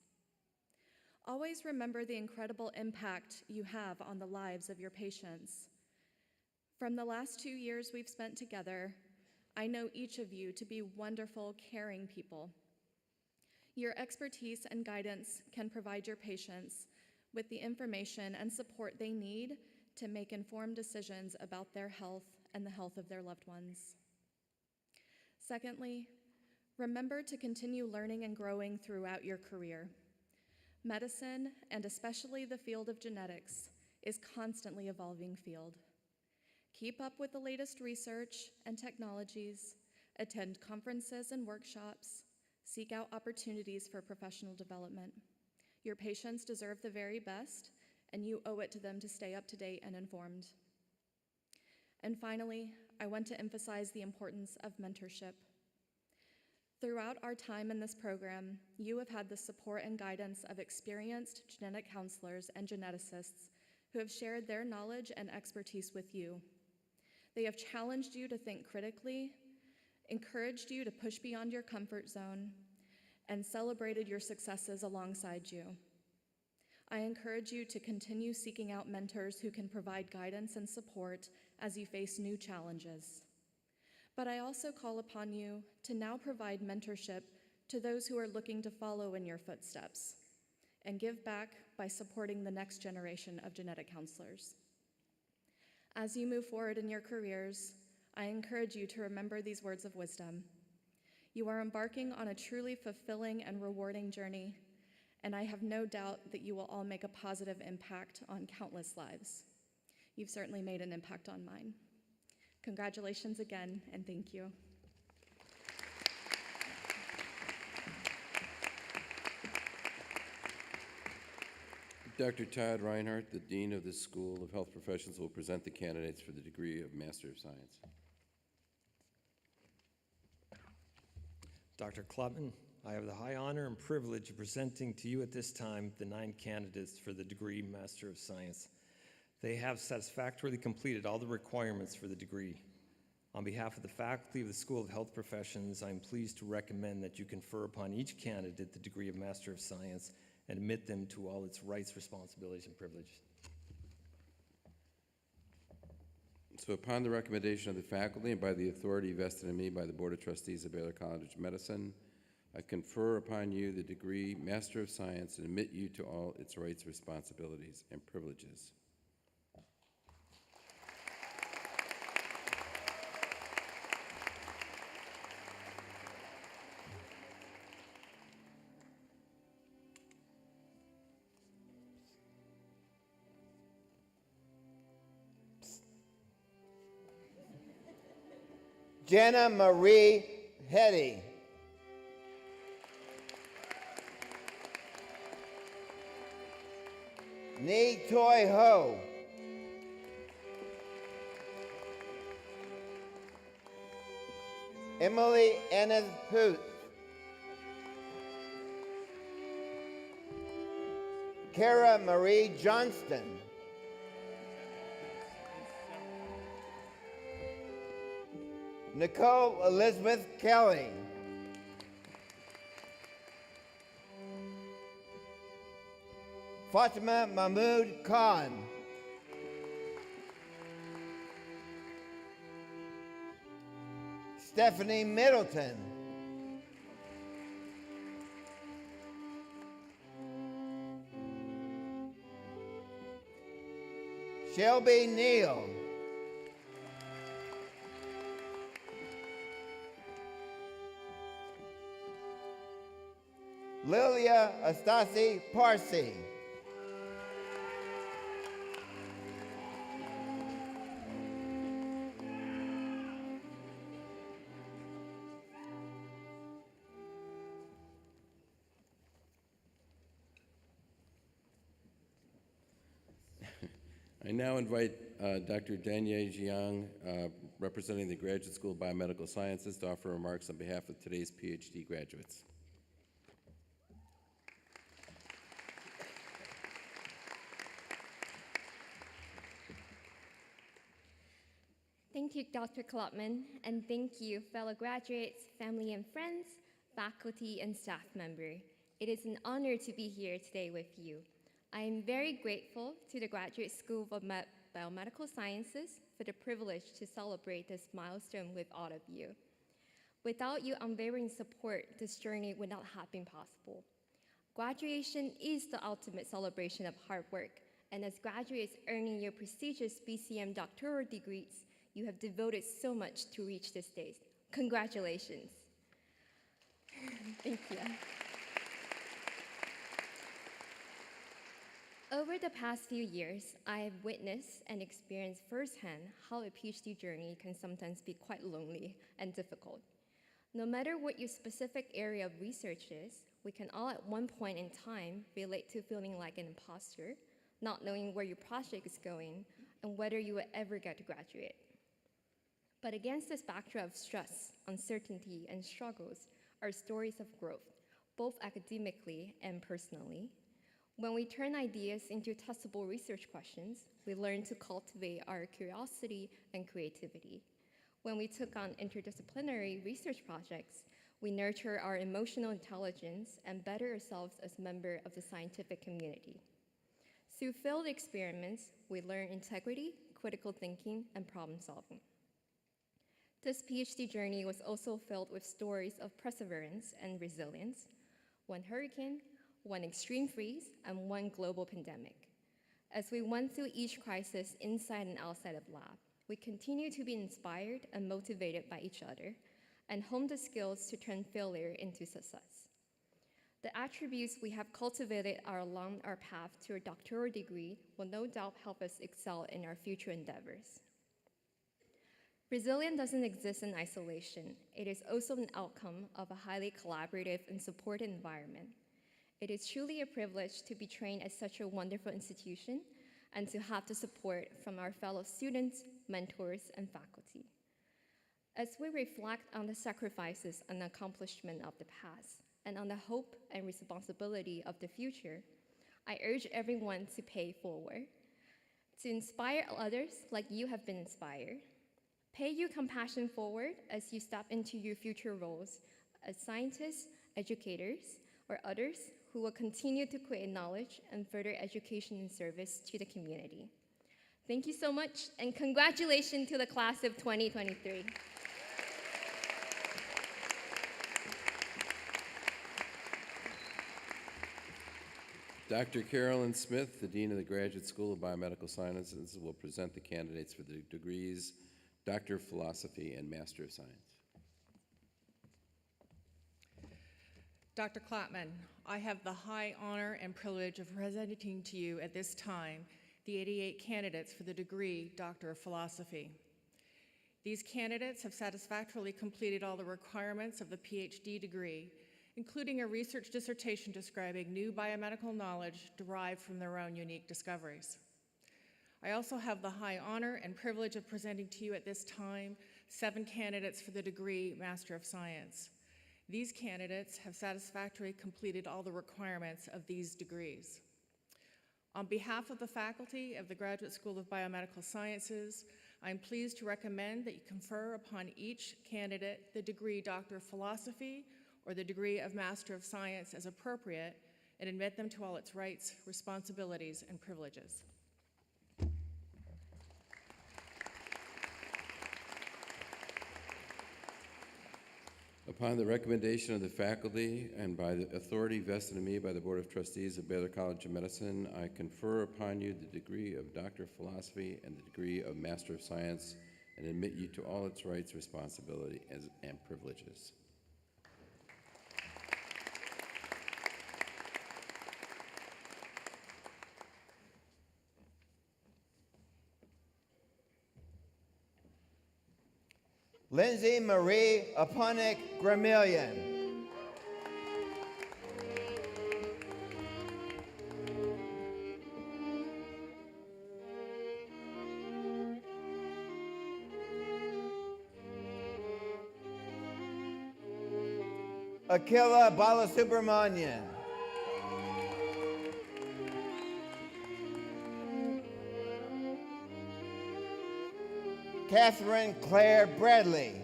F: Always remember the incredible impact you have on the lives of your patients. From the last 2 years we've spent together, I know each of you to be wonderful, caring people. Your expertise and guidance can provide your patients with the information and support they need to make informed decisions about their health and the health of their loved ones. Secondly, remember to continue learning and growing throughout your career. Medicine, and especially the field of genetics, is constantly evolving field. Keep up with the latest research and technologies, attend conferences and workshops, seek out opportunities for professional development. Your patients deserve the very best, and you owe it to them to stay up to date and informed. And finally, I want to emphasize the importance of mentorship. Throughout our time in this program, you have had the support and guidance of experienced genetic counselors and geneticists who have shared their knowledge and expertise with you. They have challenged you to think critically, encouraged you to push beyond your comfort zone, and celebrated your successes alongside you. I encourage you to continue seeking out mentors who can provide guidance and support as you face new challenges. But I also call upon you to now provide mentorship to those who are looking to follow in your footsteps and give back by supporting the next generation of genetic counselors. As you move forward in your careers, I encourage you to remember these words of wisdom. You are embarking on a truly fulfilling and rewarding journey, and I have no doubt that you will all make a positive impact on countless lives. You've certainly made an impact on mine. Congratulations again, and thank you.
B: Dr. Todd Reinhardt, the Dean of the School of Health Professions, will present the candidates for the degree of Master of Science.
G: Dr. Klopman, I have the high honor and privilege of presenting to you at this time the 9 candidates for the degree Master of Science. They have satisfactorily completed all the requirements for the degree. On behalf of the faculty of the School of Health Professions, I am pleased to recommend that you confer upon each candidate the degree of Master of Science and admit them to all its rights, responsibilities, and privileges.
B: So upon the recommendation of the faculty and by the authority vested in me by the Board of Trustees of Baylor College of Medicine, I confer upon you the degree Master of Science and admit you to all its rights, responsibilities, and privileges.
H: Jenna Marie Hetty. Ni Toi Ho. Emily Ennis Hoot. Kara Marie Johnston. Nicole Elizabeth Kelly. Fatima Mahmood Khan. Stephanie Middleton. Shelby Neal. Lilia Astasi Parsi.
B: I now invite Dr. Danye Jiang, representing the Graduate School of Biomedical Sciences, to offer remarks on behalf of today's PhD graduates.
I: Thank you, Dr. Klopman, and thank you, fellow graduates, family and friends, faculty, and staff member. It is an honor to be here today with you. I am very grateful to the Graduate School of Biomedical Sciences for the privilege to celebrate this milestone with all of you. Without your unwavering support, this journey would not have been possible. Graduation is the ultimate celebration of hard work, and as graduates earning your prestigious BCM doctoral degrees, you have devoted so much to reach this day. Congratulations. Thank you. Over the past few years, I have witnessed and experienced firsthand how a PhD journey can sometimes be quite lonely and difficult. No matter what your specific area of research is, we can all at one point in time relate to feeling like an imposter, not knowing where your project is going, and whether you will ever get to graduate. But against this backdrop of stress, uncertainty, and struggles are stories of growth, both academically and personally. When we turn ideas into testable research questions, we learn to cultivate our curiosity and creativity. When we took on interdisciplinary research projects, we nurture our emotional intelligence and better ourselves as members of the scientific community. Through field experiments, we learn integrity, critical thinking, and problem solving. This PhD journey was also filled with stories of perseverance and resilience, one hurricane, one extreme freeze, and one global pandemic. As we went through each crisis inside and outside of lab, we continue to be inspired and motivated by each other and hone the skills to turn failure into success. The attributes we have cultivated along our path to a doctoral degree will no doubt help us excel in our future endeavors. Resilience doesn't exist in isolation. It is also an outcome of a highly collaborative and supportive environment. It is truly a privilege to be trained at such a wonderful institution and to have the support from our fellow students, mentors, and faculty. As we reflect on the sacrifices and accomplishment of the past and on the hope and responsibility of the future, I urge everyone to pay forward, to inspire others like you have been inspired. Pay your compassion forward as you step into your future roles as scientists, educators, or others who will continue to create knowledge and further education and service to the community. Thank you so much, and congratulations to the class of 2023.
B: Dr. Carolyn Smith, the Dean of the Graduate School of Biomedical Sciences, will present the candidates for the degrees Doctor of Philosophy and Master of Science.
J: Dr. Klopman, I have the high honor and privilege of presenting to you at this time the 88 candidates for the degree Doctor of Philosophy. These candidates have satisfactorily completed all the requirements of the PhD degree, including a research dissertation describing new biomedical knowledge derived from their own unique discoveries. I also have the high honor and privilege of presenting to you at this time 7 candidates for the degree Master of Science. These candidates have satisfactorily completed all the requirements of these degrees. On behalf of the faculty of the Graduate School of Biomedical Sciences, I'm pleased to recommend that you confer upon each candidate the degree Doctor of Philosophy or the degree of Master of Science as appropriate, and admit them to all its rights, responsibilities, and privileges.
B: Upon the recommendation of the faculty and by the authority vested in me by the Board of Trustees of Baylor College of Medicine, I confer upon you the degree of Doctor of Philosophy and the degree of Master of Science and admit you to all its rights, responsibilities, and privileges.
H: Lindsay Marie Aponic Gramillion. Akila Balasubramanian. Catherine Claire Bradley.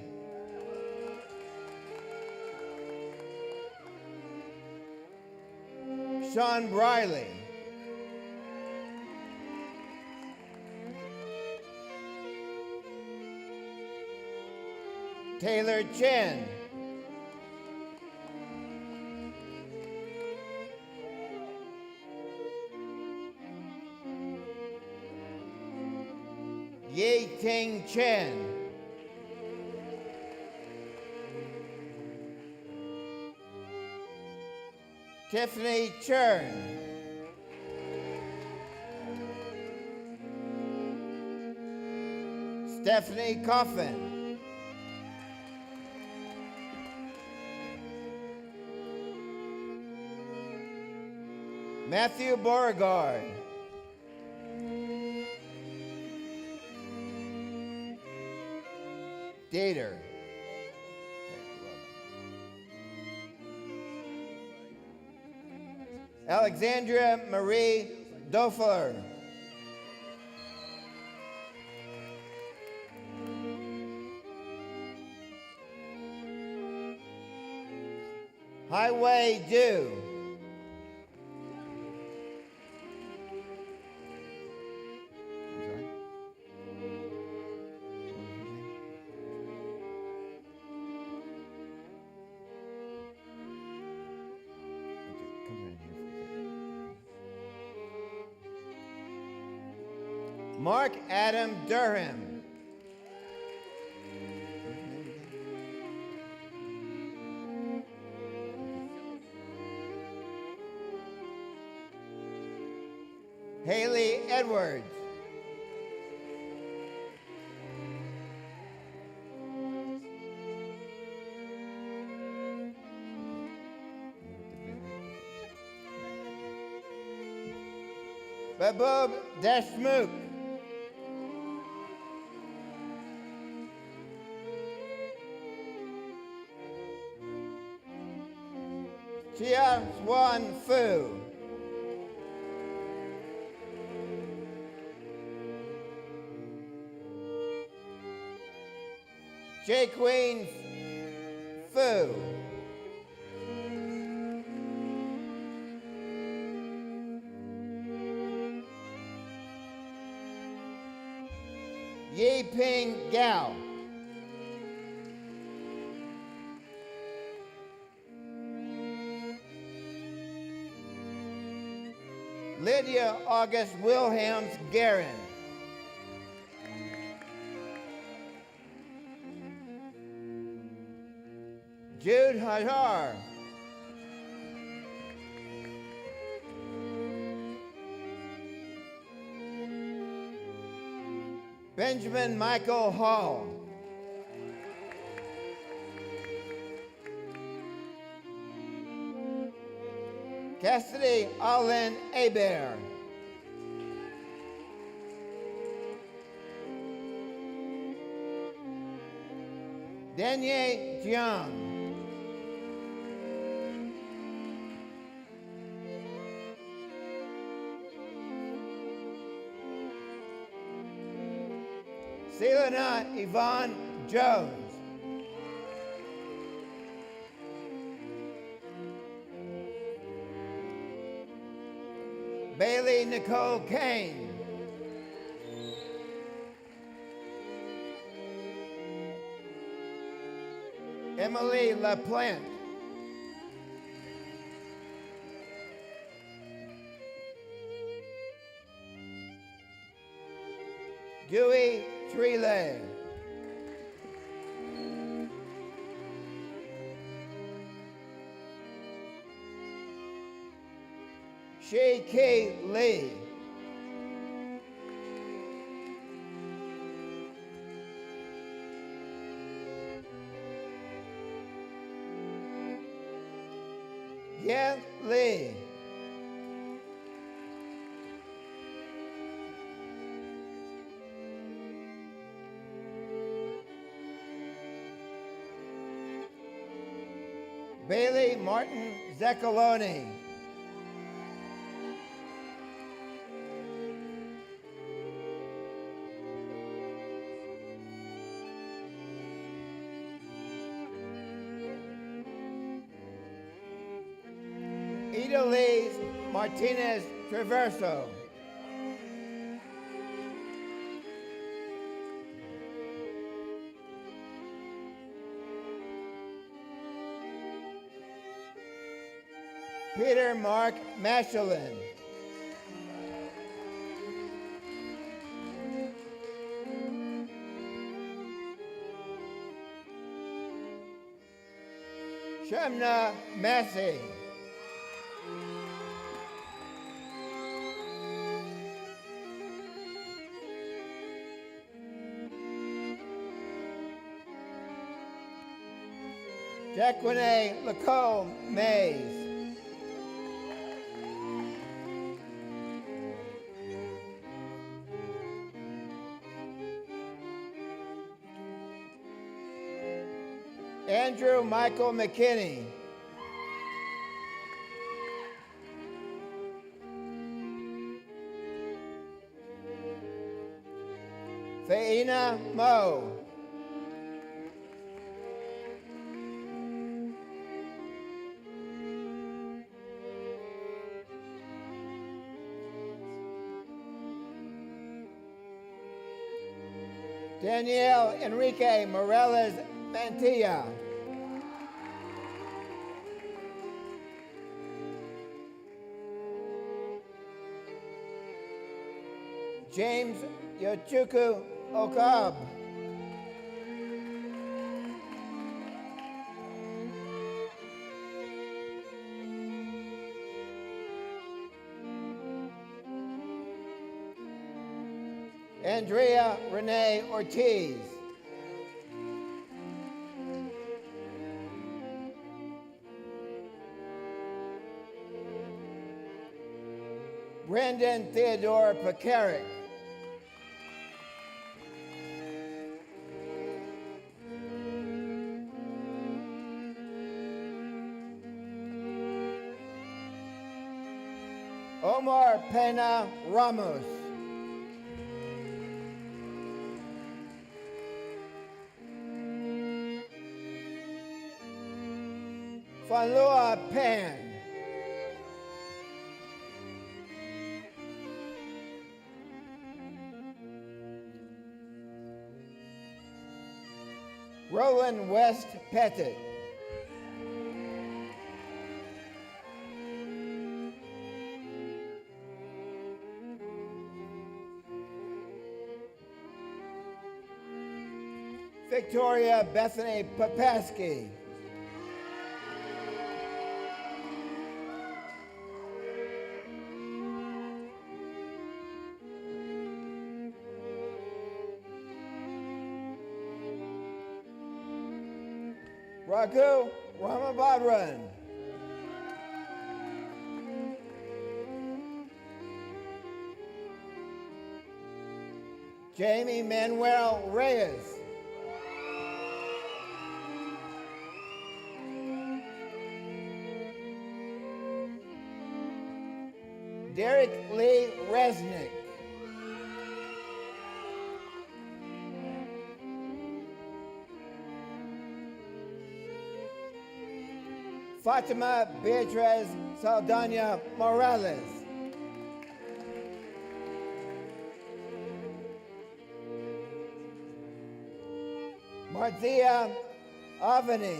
H: Sean Briley. Taylor Chen. Ye Ting Chen. Tiffany Chern. Stephanie Coffin. Matthew Beauregard. Dater. Alexandria Marie Doeffler. Highway Dew. Mark Adam Durham. Haley Edwards. Babub Deshmukh. Chia Swan Fu. Jaqueen Fu. Yi Ping Gao. Lydia August Wilhelms Guerin. Jude Hajar. Benjamin Michael Hall. Cassidy Allen Hebert. Danye Jiang. Selena Yvonne Jones. Bailey Nicole Kane. Emily LaPlante. Dewey Trelay. Shea K. Lee. Yan Lee. Bailey Martin Zeccaloni. Idalise Martinez Traverso. Peter Mark Machelin. Shamna Massey. Jacqueline Lacombe Mays. Andrew Michael McKinney. Faina Mo. Danielle Enrique Morales Mantilla. James Yochuku Okab. Andrea Renee Ortiz. Brendan Theodore Pekarik. Omar Pena Ramos. Fanlua Pan. Roland West Pettit. Victoria Bethany Papaski. Raghu Ramabhadran. Jamie Manuel Reyes. Derek Lee Resnick. Fatima Beatriz Saldana Morales. Marzia Avani.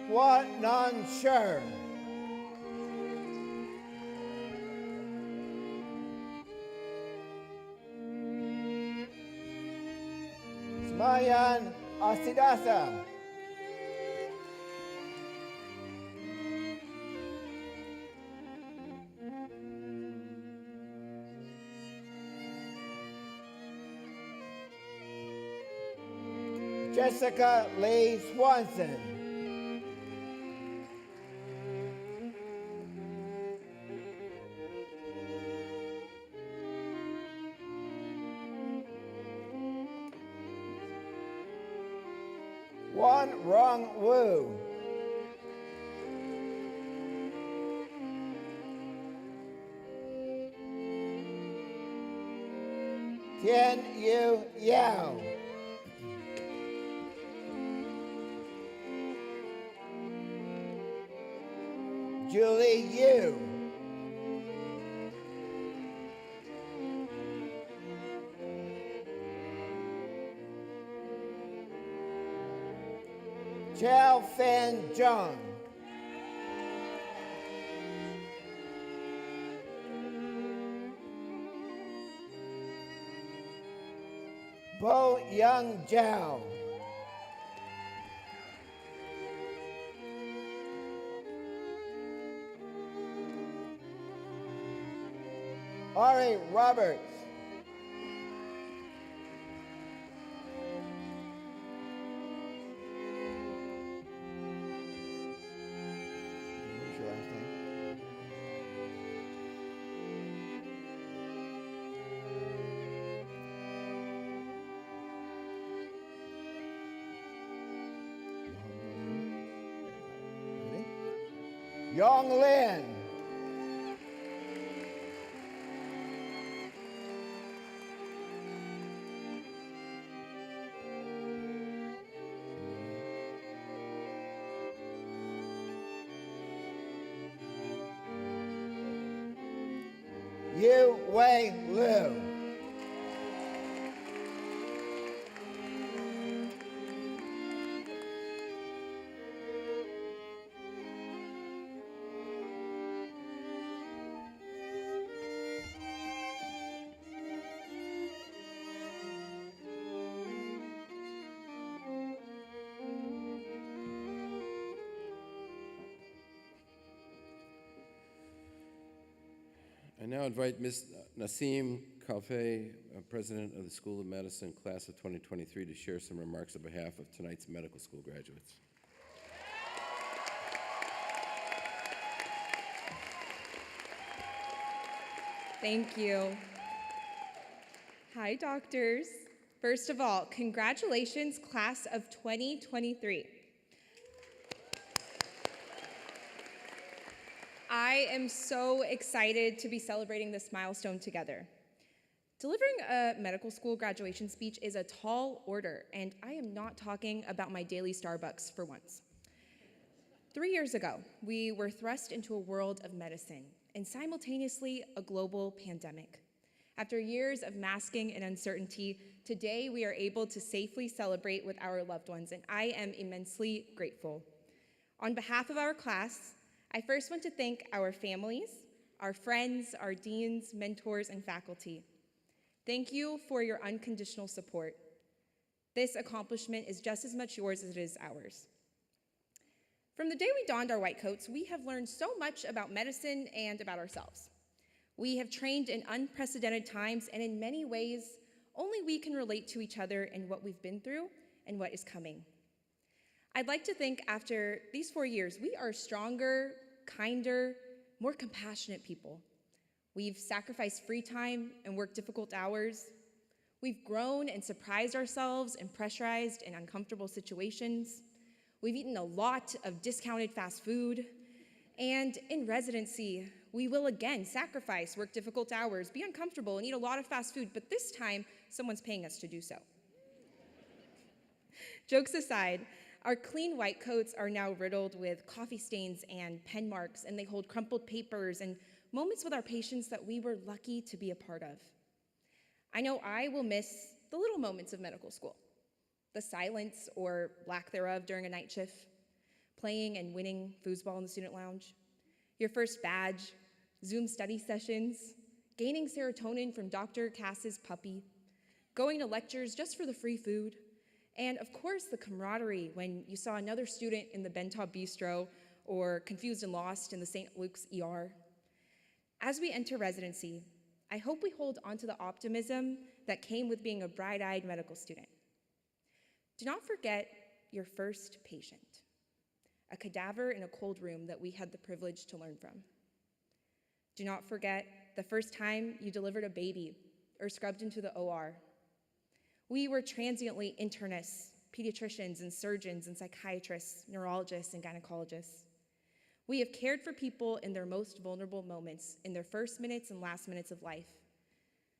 H: Hua Nan Sher. Smayan Asidasa. Jessica Lee Swanson. Yuan Rong Wu. Tian Yu Yao. Julie Yu. Chao Fan Zhang. Bo Young Zhao. Ari Roberts. What's your last name? Yong Lin. Yu Wei Liu.
B: I now invite Ms. Nassim Khalfeh, President of the School of Medicine, Class of 2023, to share some remarks on behalf of tonight's medical school graduates.
K: Thank you. Hi, doctors. First of all, congratulations, Class of 2023. I am so excited to be celebrating this milestone together. Delivering a medical school graduation speech is a tall order, and I am not talking about my daily Starbucks for once. 3 years ago, we were thrust into a world of medicine and simultaneously a global pandemic. After years of masking and uncertainty, today we are able to safely celebrate with our loved ones, and I am immensely grateful. On behalf of our class, I first want to thank our families, our friends, our deans, mentors, and faculty. Thank you for your unconditional support. This accomplishment is just as much yours as it is ours. From the day we donned our white coats, we have learned so much about medicine and about ourselves. We have trained in unprecedented times, and in many ways, only we can relate to each other in what we've been through and what is coming. I'd like to think after these 4 years, we are stronger, kinder, more compassionate people. We've sacrificed free time and worked difficult hours. We've grown and surprised ourselves in pressurized and uncomfortable situations. We've eaten a lot of discounted fast food. And in residency, we will again sacrifice, work difficult hours, be uncomfortable, and eat a lot of fast food, but this time, someone's paying us to do so. Jokes aside, our clean white coats are now riddled with coffee stains and pen marks, and they hold crumpled papers and moments with our patients that we were lucky to be a part of. I know I will miss the little moments of medical school, the silence or lack thereof during a night shift, playing and winning foosball in the student lounge, your first badge, Zoom study sessions, gaining serotonin from Dr. Cass's puppy, going to lectures just for the free food, and of course the camaraderie when you saw another student in the Bentop Bistro or confused and lost in the St. Luke's ER. As we enter residency, I hope we hold onto the optimism that came with being a bright-eyed medical student. Do not forget your first patient, a cadaver in a cold room that we had the privilege to learn from. Do not forget the first time you delivered a baby or scrubbed into the OR. We were transiently internists pediatricians and surgeons and psychiatrists, neurologists and gynecologists. We have cared for people in their most vulnerable moments, in their first minutes and last minutes of life.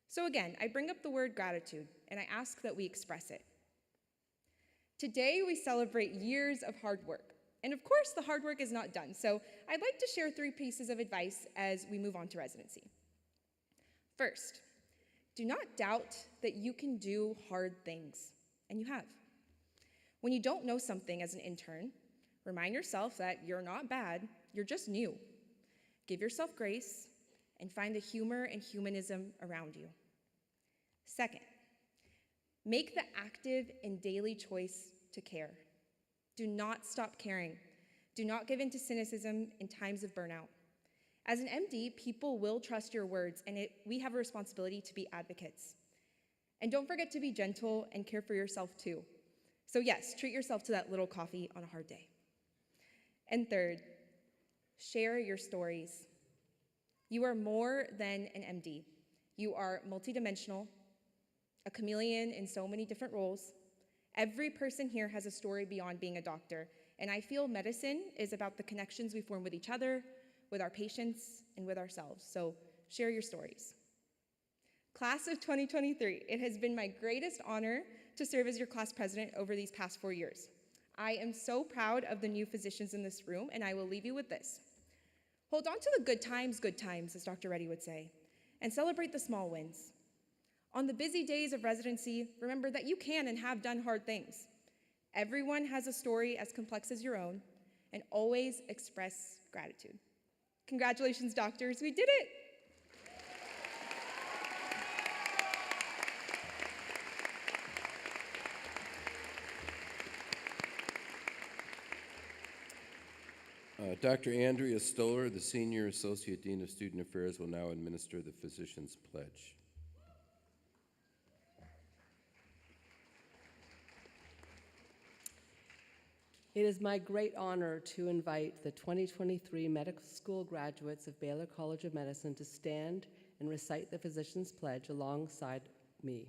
K: So again, I bring up the word gratitude, and I ask that we express it. Today, we celebrate years of hard work. And of course, the hard work is not done, so I'd like to share 3 pieces of advice as we move on to residency. First, do not doubt that you can do hard things, and you have. When you don't know something as an intern, remind yourself that you're not bad, you're just new. Give yourself grace and find the humor and humanism around you. Second, make the active and daily choice to care. Do not stop caring. Do not give in to cynicism in times of burnout. As an MD, people will trust your words, and we have a responsibility to be advocates. And don't forget to be gentle and care for yourself too. So yes, treat yourself to that little coffee on a hard day. And third, share your stories. You are more than an MD. You are multidimensional, a chameleon in so many different roles. Every person here has a story beyond being a doctor, and I feel medicine is about the connections we form with each other, with our patients, and with ourselves. So share your stories. Class of 2023, it has been my greatest honor to serve as your class president over these past 4 years. I am so proud of the new physicians in this room, and I will leave you with this. Hold on to the good times, as Dr. Reddy would say, and celebrate the small wins. On the busy days of residency, remember that you can and have done hard things. Everyone has a story as complex as your own, and always express gratitude. Congratulations, doctors, we did it!
B: Dr. Andrea Stoller, the Senior Associate Dean of Student Affairs, will now administer the Physician's Pledge.
L: It is my great honor to invite the 2023 medical school graduates of Baylor College of Medicine to stand and recite the Physician's Pledge alongside me.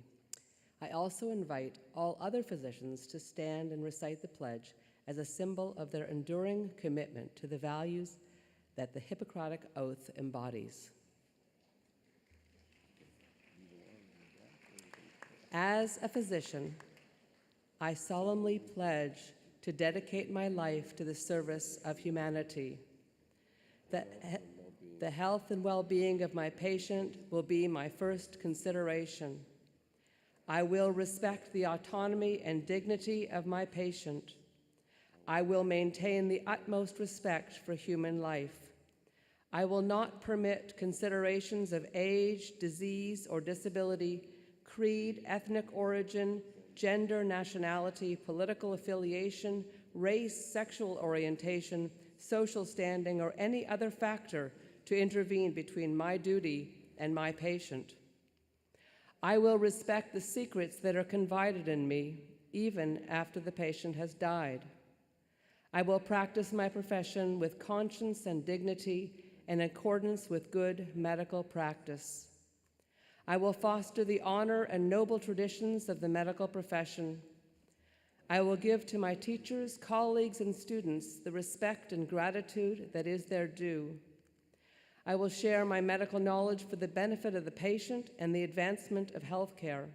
L: I also invite all other physicians to stand and recite the pledge as a symbol of their enduring commitment to the values that the Hippocratic Oath embodies. As a physician, I solemnly pledge to dedicate my life to the service of humanity. The health and well-being of my patient will be my first consideration. I will respect the autonomy and dignity of my patient. I will maintain the utmost respect for human life. I will not permit considerations of age, disease, or disability, creed, ethnic origin, gender, nationality, political affiliation, race, sexual orientation, social standing, or any other factor to intervene between my duty and my patient. I will respect the secrets that are confided in me, even after the patient has died. I will practice my profession with conscience and dignity in accordance with good medical practice. I will foster the honor and noble traditions of the medical profession. I will give to my teachers, colleagues, and students the respect and gratitude that is their due. I will share my medical knowledge for the benefit of the patient and the advancement of healthcare.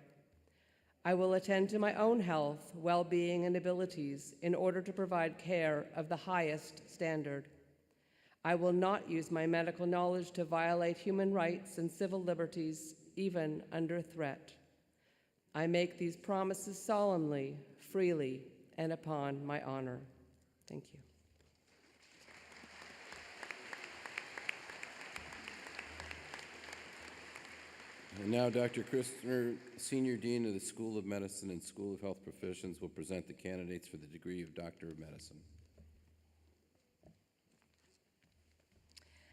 L: I will attend to my own health, well-being, and abilities in order to provide care of the highest standard. I will not use my medical knowledge to violate human rights and civil liberties, even under threat. I make these promises solemnly, freely, and upon my honor. Thank you.
B: And now Dr. Christner, Senior Dean of the School of Medicine and School of Health Professions, will present the candidates for the degree of Doctor of Medicine.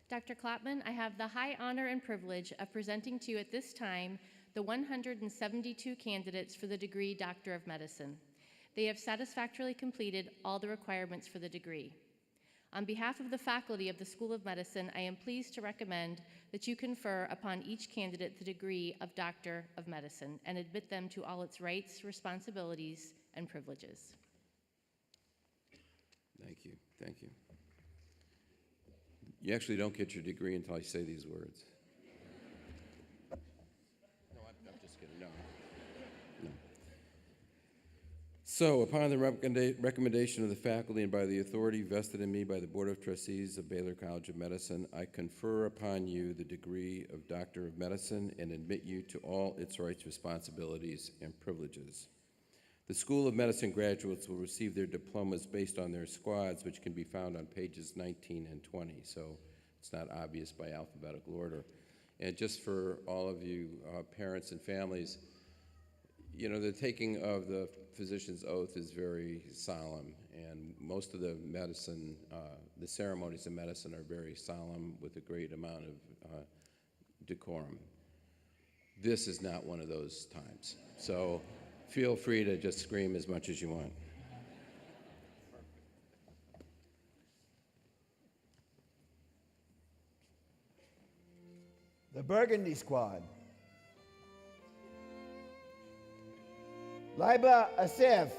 M: Dr. Klopman, I have the high honor and privilege of presenting to you at this time the 172 candidates for the degree Doctor of Medicine. They have satisfactorily completed all the requirements for the degree. On behalf of the faculty of the School of Medicine, I am pleased to recommend that you confer upon each candidate the degree of Doctor of Medicine and admit them to all its rights, responsibilities, and privileges.
B: Thank you. Thank you. You actually don't get your degree until I say these words. No, I'm just kidding. No. No. So, upon the recommendation of the faculty and by the authority vested in me by the Board of Trustees of Baylor College of Medicine, I confer upon you the degree of Doctor of Medicine and admit you to all its rights, responsibilities, and privileges. The School of Medicine graduates will receive their diplomas based on their squads, which can be found on pages 19 and 20, so it's not obvious by alphabetical order. And just for all of you parents and families, you know, the taking of the physician's oath is very solemn, and most of the medicine, the ceremonies in medicine are very solemn with a great amount of decorum. This is not one of those times. So feel free to just scream as much as you want.
H: The Burgundy Squad. Liba Asif.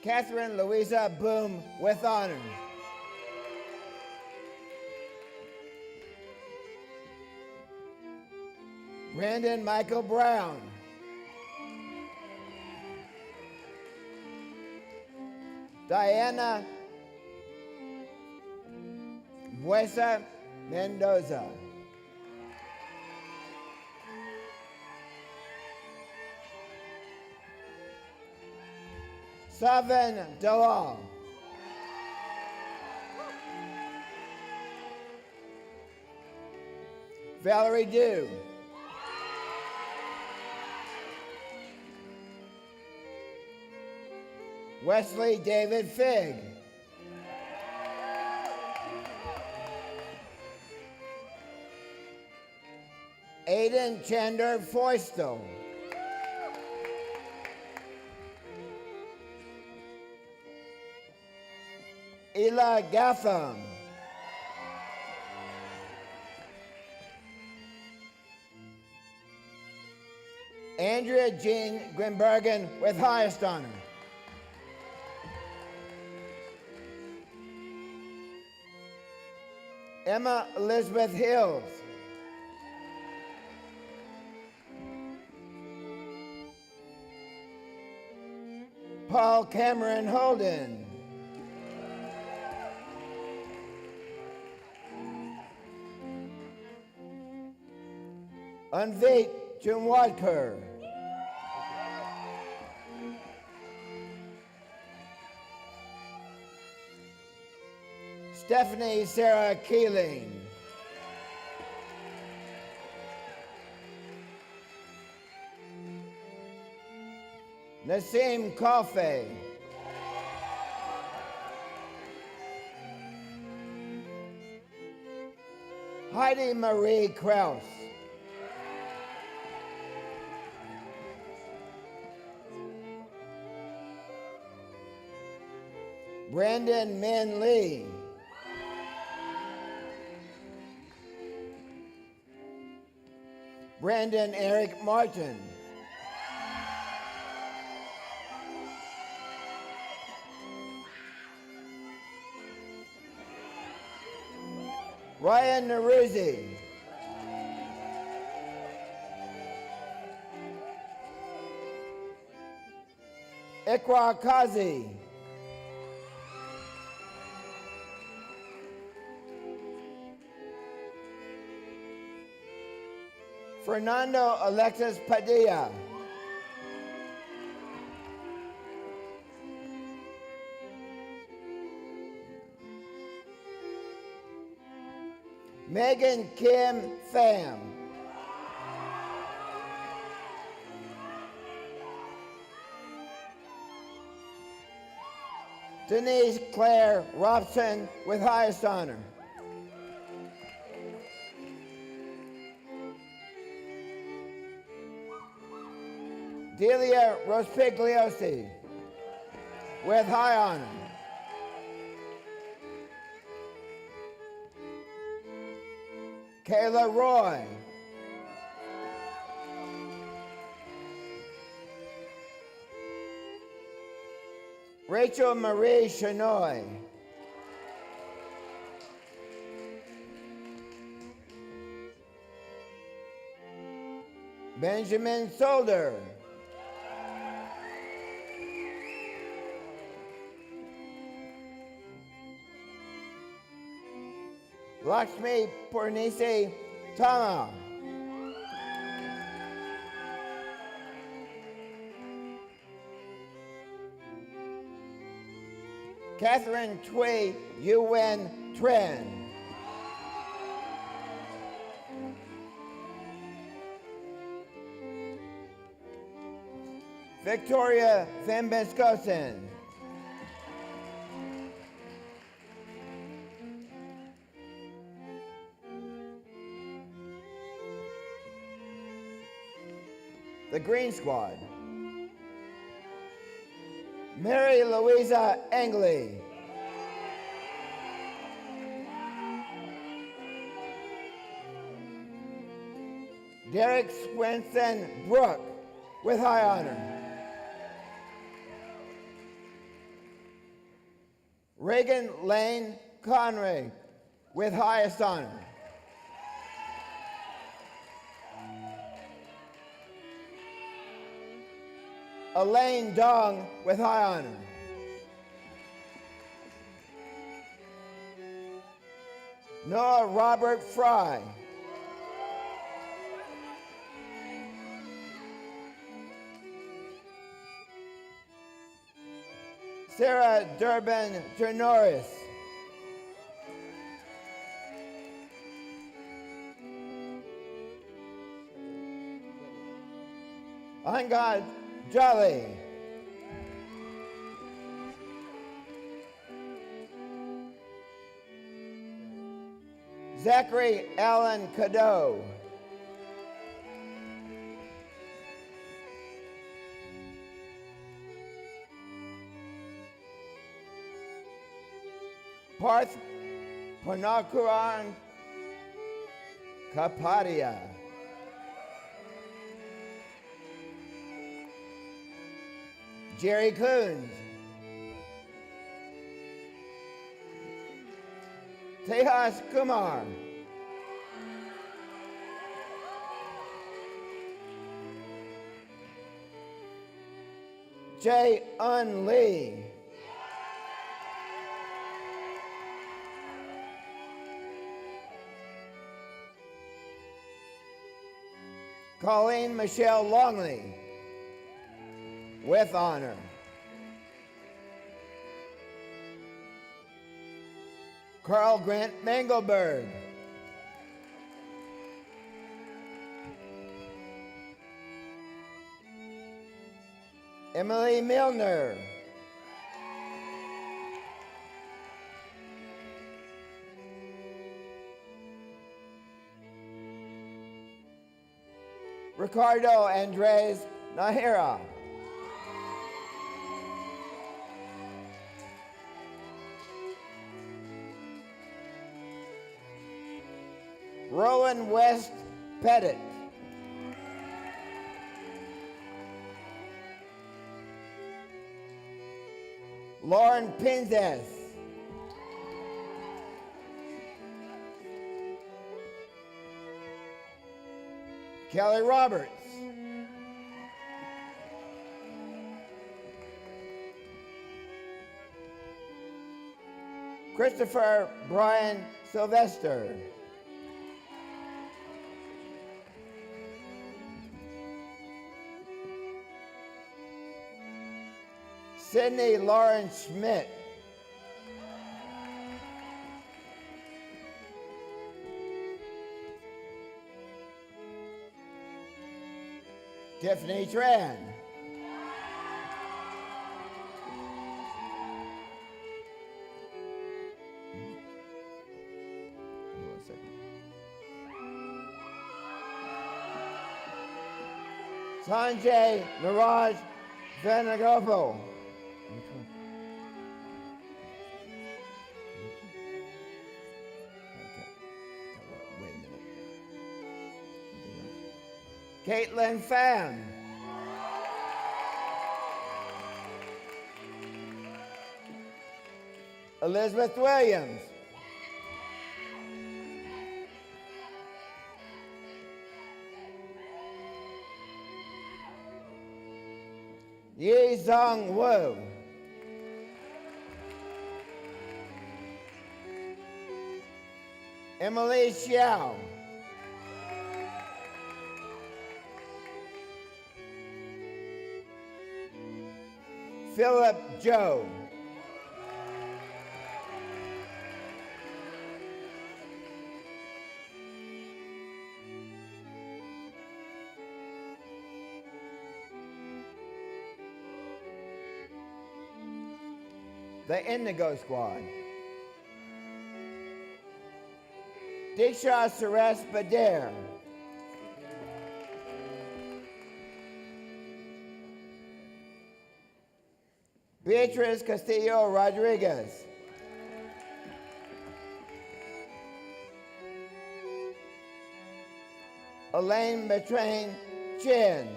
H: Catherine Louisa Boom with honor. Brandon Michael Brown. Diana Buesa Mendoza. Savan Dalal. Valerie Dew. Wesley David Figg. Aiden Chander Foistel. Ela Gatham. Andrea Jean Grimbergen with highest honor. Emma Elizabeth Hills. Paul Cameron Holden. Anvit Jumwadkar. Stephanie Sarah Keeling. Nassim Coffey. Heidi Marie Kraus. Brandon Min Lee. Brandon Eric Martin. Ryan Naruzzi. Ikra Kazi. Fernando Alexis Padilla. Megan Kim Pham. Denise Claire Robson with highest honor. Delia Rospigliosi with high honor. Kayla Roy. Rachel Marie Shanoy. Benjamin Solder. Lakshmi Purnisi Tama. Catherine Tui Yuen Tren. Victoria Fembeskosen. The Green Squad. Mary Louisa Angley. Derek Swenson Brook with high honor. Reagan Lane Conray with highest honor. Elaine Dong with high honor. Noah Robert Fry. Sarah Durbin Janoris. Angad Jolly. Zachary Allen Cadeau. Parth Panakuran Kapadia. Jerry Coons. Tejas Kumar. Jay Un Lee. Colleen Michelle Longley with honor. Carl Grant Mangelberg. Emily Milner. Ricardo Andres Nahira. Rowan West Pettit. Lauren Pinzas. Kelly Roberts. Christopher Brian Sylvester. Sydney Lawrence Schmidt. Tiffany Tran. Sanjay Niraj Venagopal. Wait a minute. Caitlin Pham. Elizabeth Williams. Yi Zong Wu. Emily Xiao. Philip Zhou. The Indigo Squad. Diksha Suresh Bader. Beatriz Castillo Rodriguez. Elaine Betrain Chin.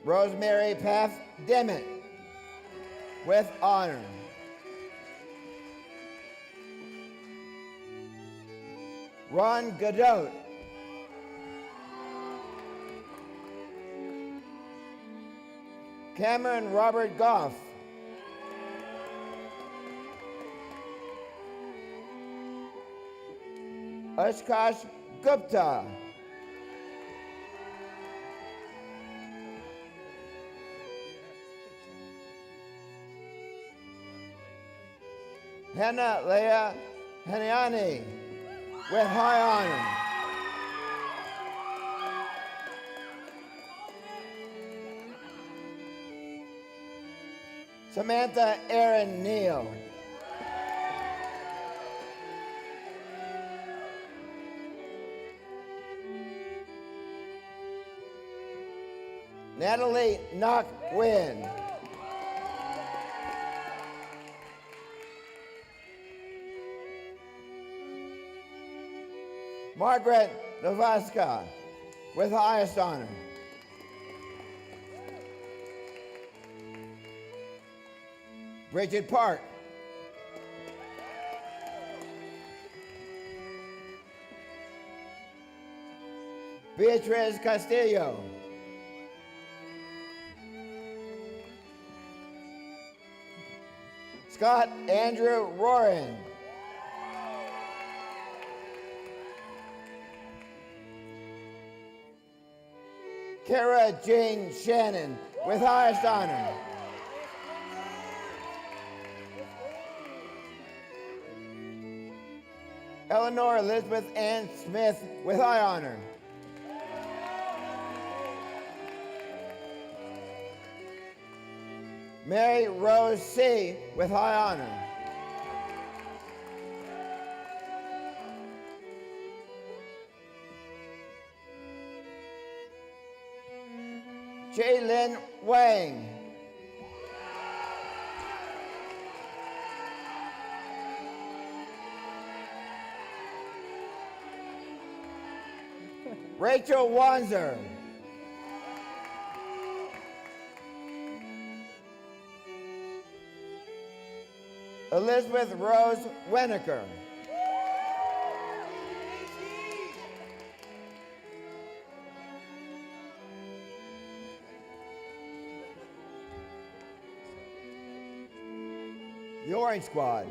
H: Rosemary Paff Dimmitt, with honor. Ron Godot. Cameron Robert Goff. Ashkash Gupta. Hannah Leah Haniani, with high honor. Samantha Erin Neal. Natalie Knock Wynn. Margaret Novaska, with highest honor. Bridget Park. Beatriz Castillo. Scott Andrew Roran. Kara Jane Shannon, with highest honor. Eleanor Elizabeth Ann Smith, with high honor. Mary Rose C., with high honor. Jaylin Wang. Rachel Wanzer. Elizabeth Rose Weniker. The Orange Squad.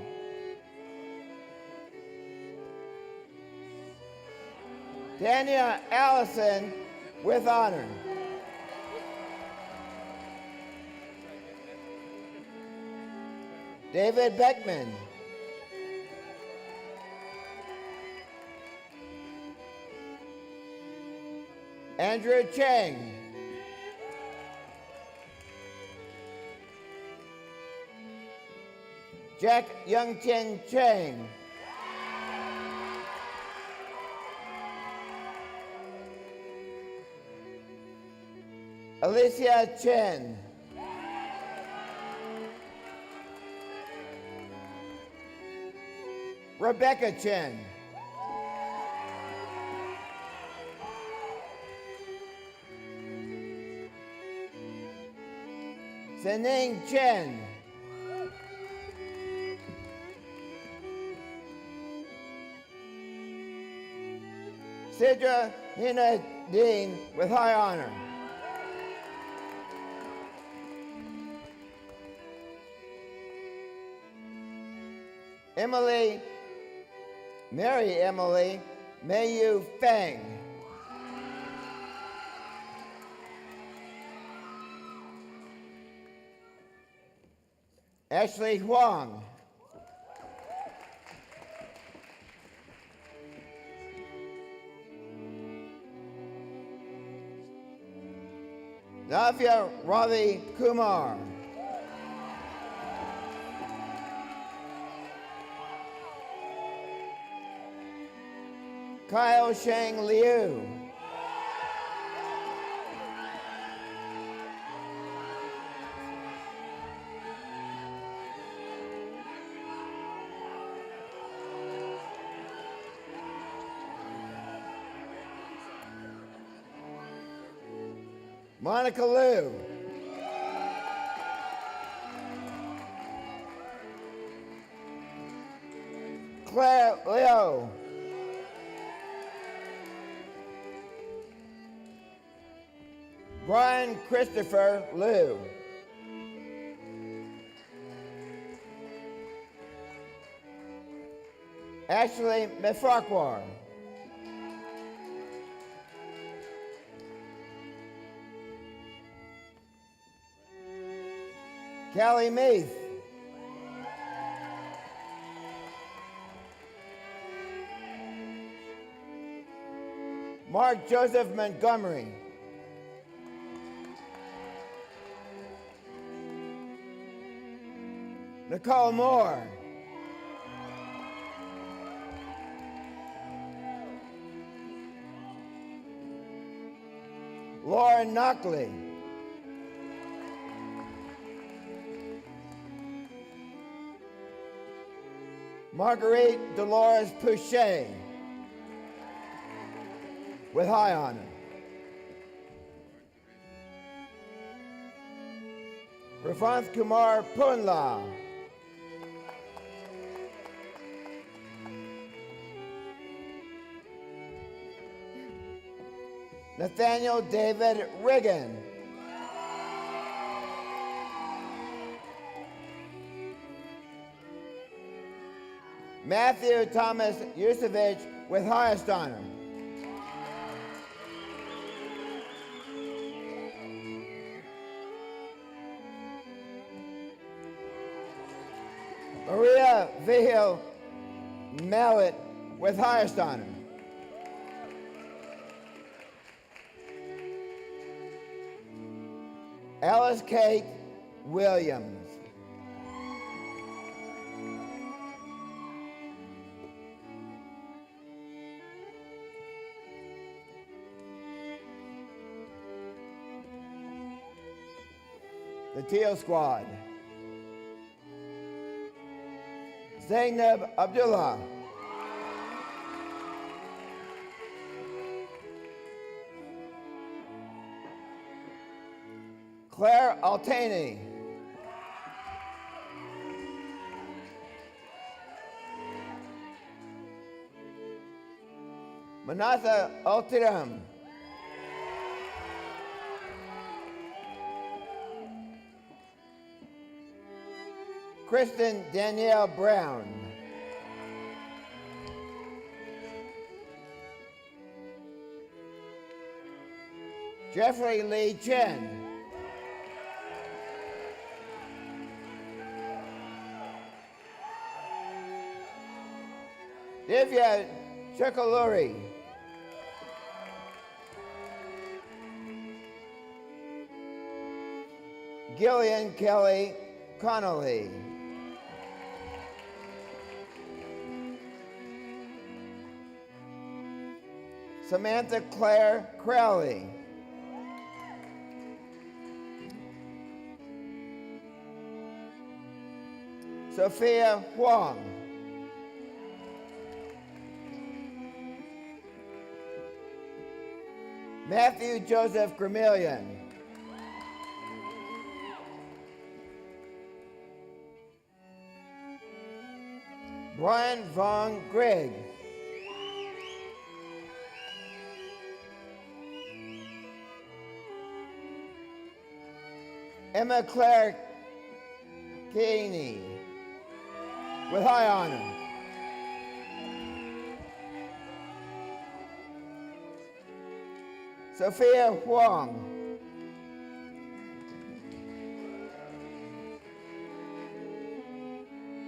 H: Tanya Allison, with honor. David Beckman. Andrew Chang. Jack Youngtian Chang. Alicia Chen. Rebecca Chen. Zening Chen. Sidra Hina Dean with high honor. Mary Emily Mayu Feng. Ashley Huang. Navya Ravi Kumar. Kyle Shang Liu. Monica Liu. Claire Leo. Brian Christopher Liu. Ashley Mefarquhar. Callie Meath. Mark Joseph Montgomery. Nicole Moore. Lauren Knockley. Marguerite Dolores Pouchet with high honor. Rafanth Kumar Punla. Nathaniel David Riggin. Matthew Thomas Yusevich with highest honor. Maria Vihil Mallet with highest honor. Alice Kate Williams. The Teal Squad. Zainab Abdullah. Claire Altani. Manatha Altiram. Kristen Danielle Brown. Jeffrey Lee Chen. Divya Chakaluri. Gillian Kelly Connolly. Samantha Claire Crowley. Sophia Huang. Matthew Joseph Gramillion. Brian Von Grigg. Emma Claire Keeney, with high honor. Sophia Huang.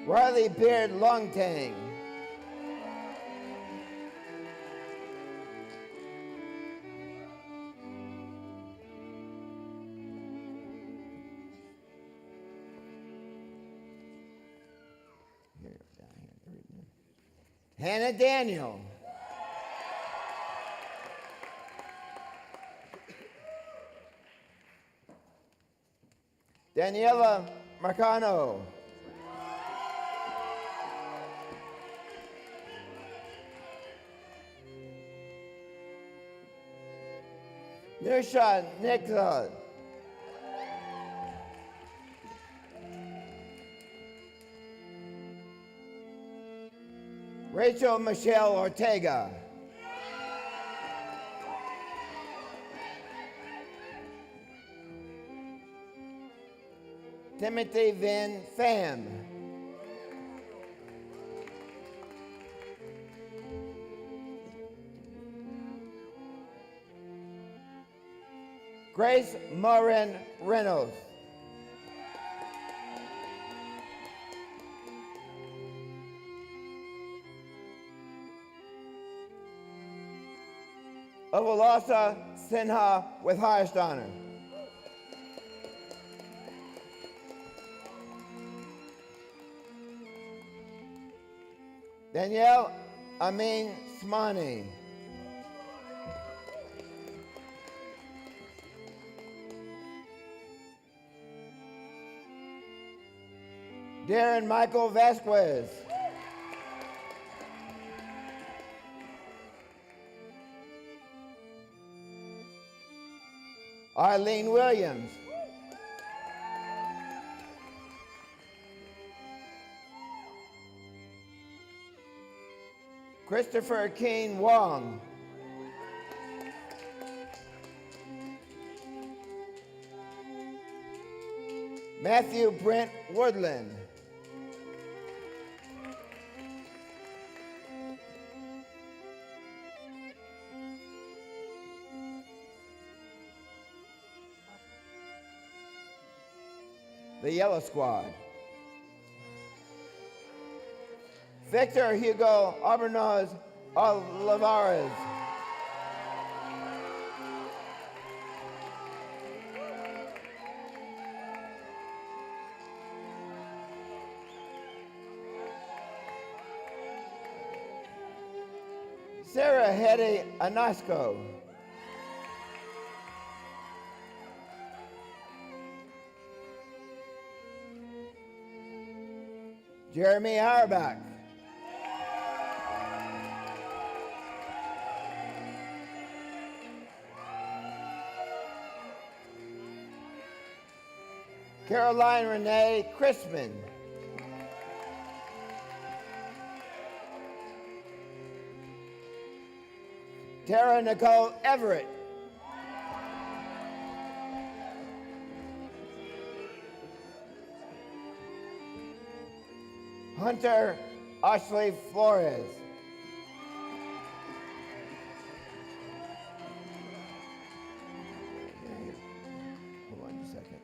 H: Riley Beard Longtang. Hannah Daniel. Daniela Marcano. Nusha Nichols. Rachel Michelle Ortega. Timothy Van Pham. Grace Morin Reynolds. Avalasa Sinha with highest honor. Danielle Amin Smani. Darren Michael Vasquez. Arlene Williams. Christopher Keane Wong. Matthew Brent Woodland. The Yellow Squad. Victor Hugo Albornoz Olivares. Sarah Hetty Anasco. Jeremy Auerbach. Caroline Renee Chrisman. Tara Nicole Everett. Hunter Ashley Flores. Hold on just a second.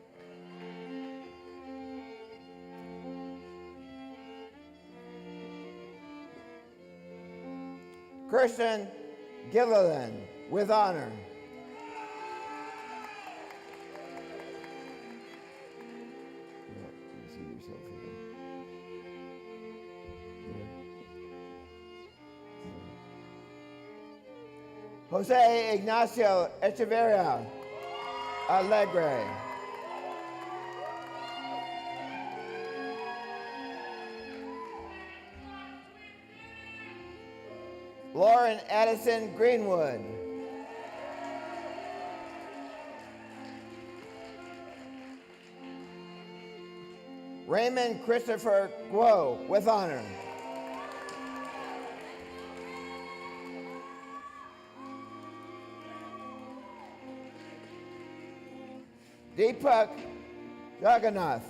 H: Kirsten Gilliland, with honor. Jose Ignacio Echeverria Alegre. Lauren Addison Greenwood. Raymond Christopher Guo with honor. Deepak Jagannath.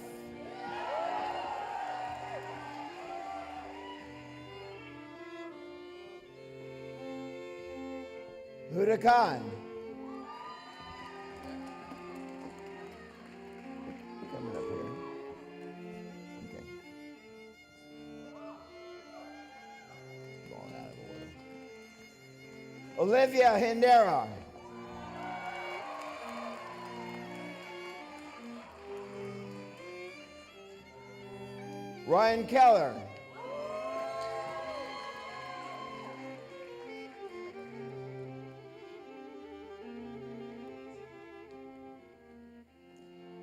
H: Huda Khan. Coming up here. Okay. Going out of order. Olivia Hindera. Ryan Keller.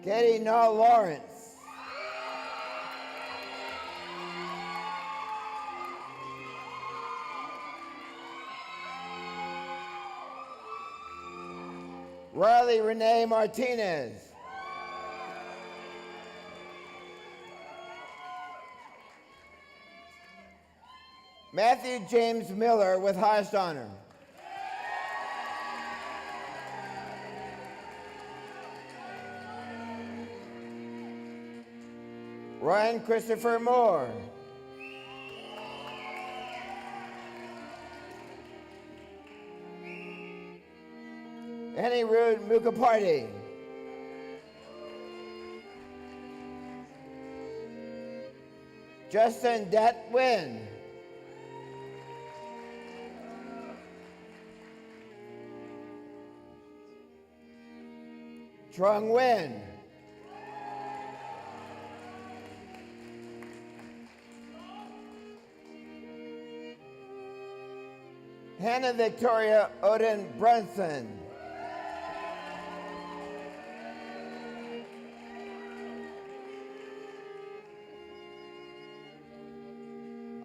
H: Katie Null Lawrence. Riley Renee Martinez. Matthew James Miller with highest honor. Ryan Christopher Moore. Anirudh Mukherjee. Justin Dat Win. Trung Nguyen. Hannah Victoria Odin Brunson.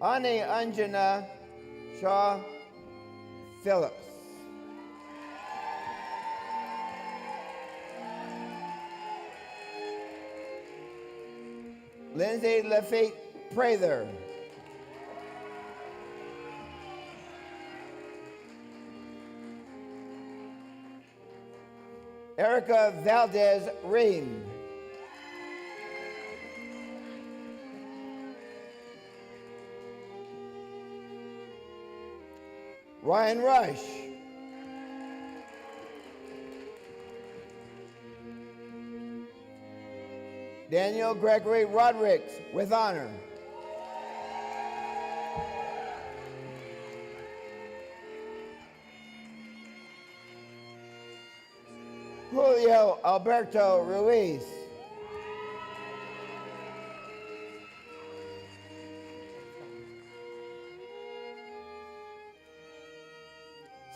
H: Ani Anjana Shaw Phillips. Lindsay Lafitte Prather. Erica Valdez Ream. Ryan Rush. Daniel Gregory Rodrigues with honor. Julio Alberto Ruiz.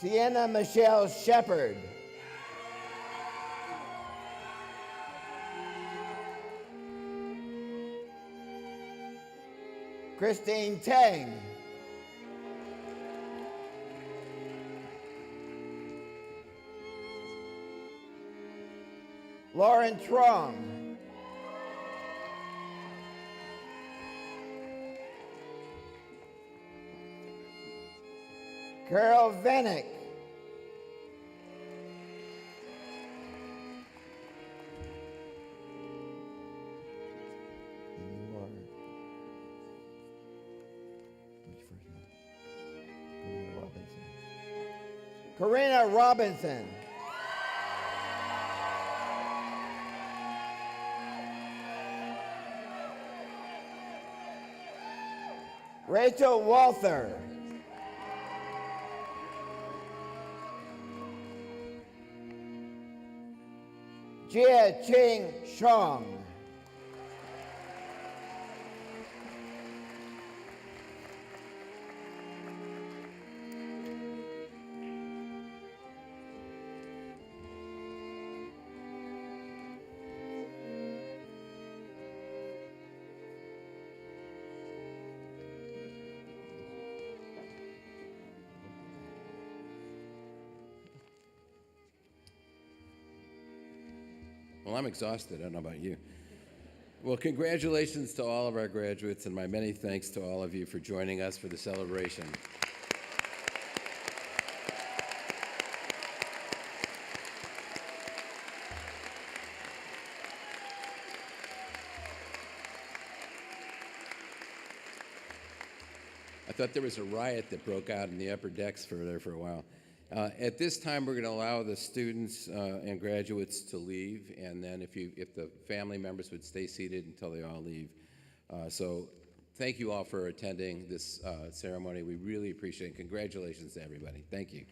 H: Sienna Michelle Shepard. Christine Tang. Lauren Trong. Carol Vanek. Karina Robinson. Rachel Walther. Jia Ching Shong.
B: Well, I'm exhausted. I don't know about you. Well, congratulations to all of our graduates, and my many thanks to all of you for joining us for the celebration. I thought there was a riot that broke out in the upper decks for a while. At this time, we're going to allow the students and graduates to leave, and then if the family members would stay seated until they all leave. So thank you all for attending this ceremony. We really appreciate it. Congratulations to everybody. Thank you.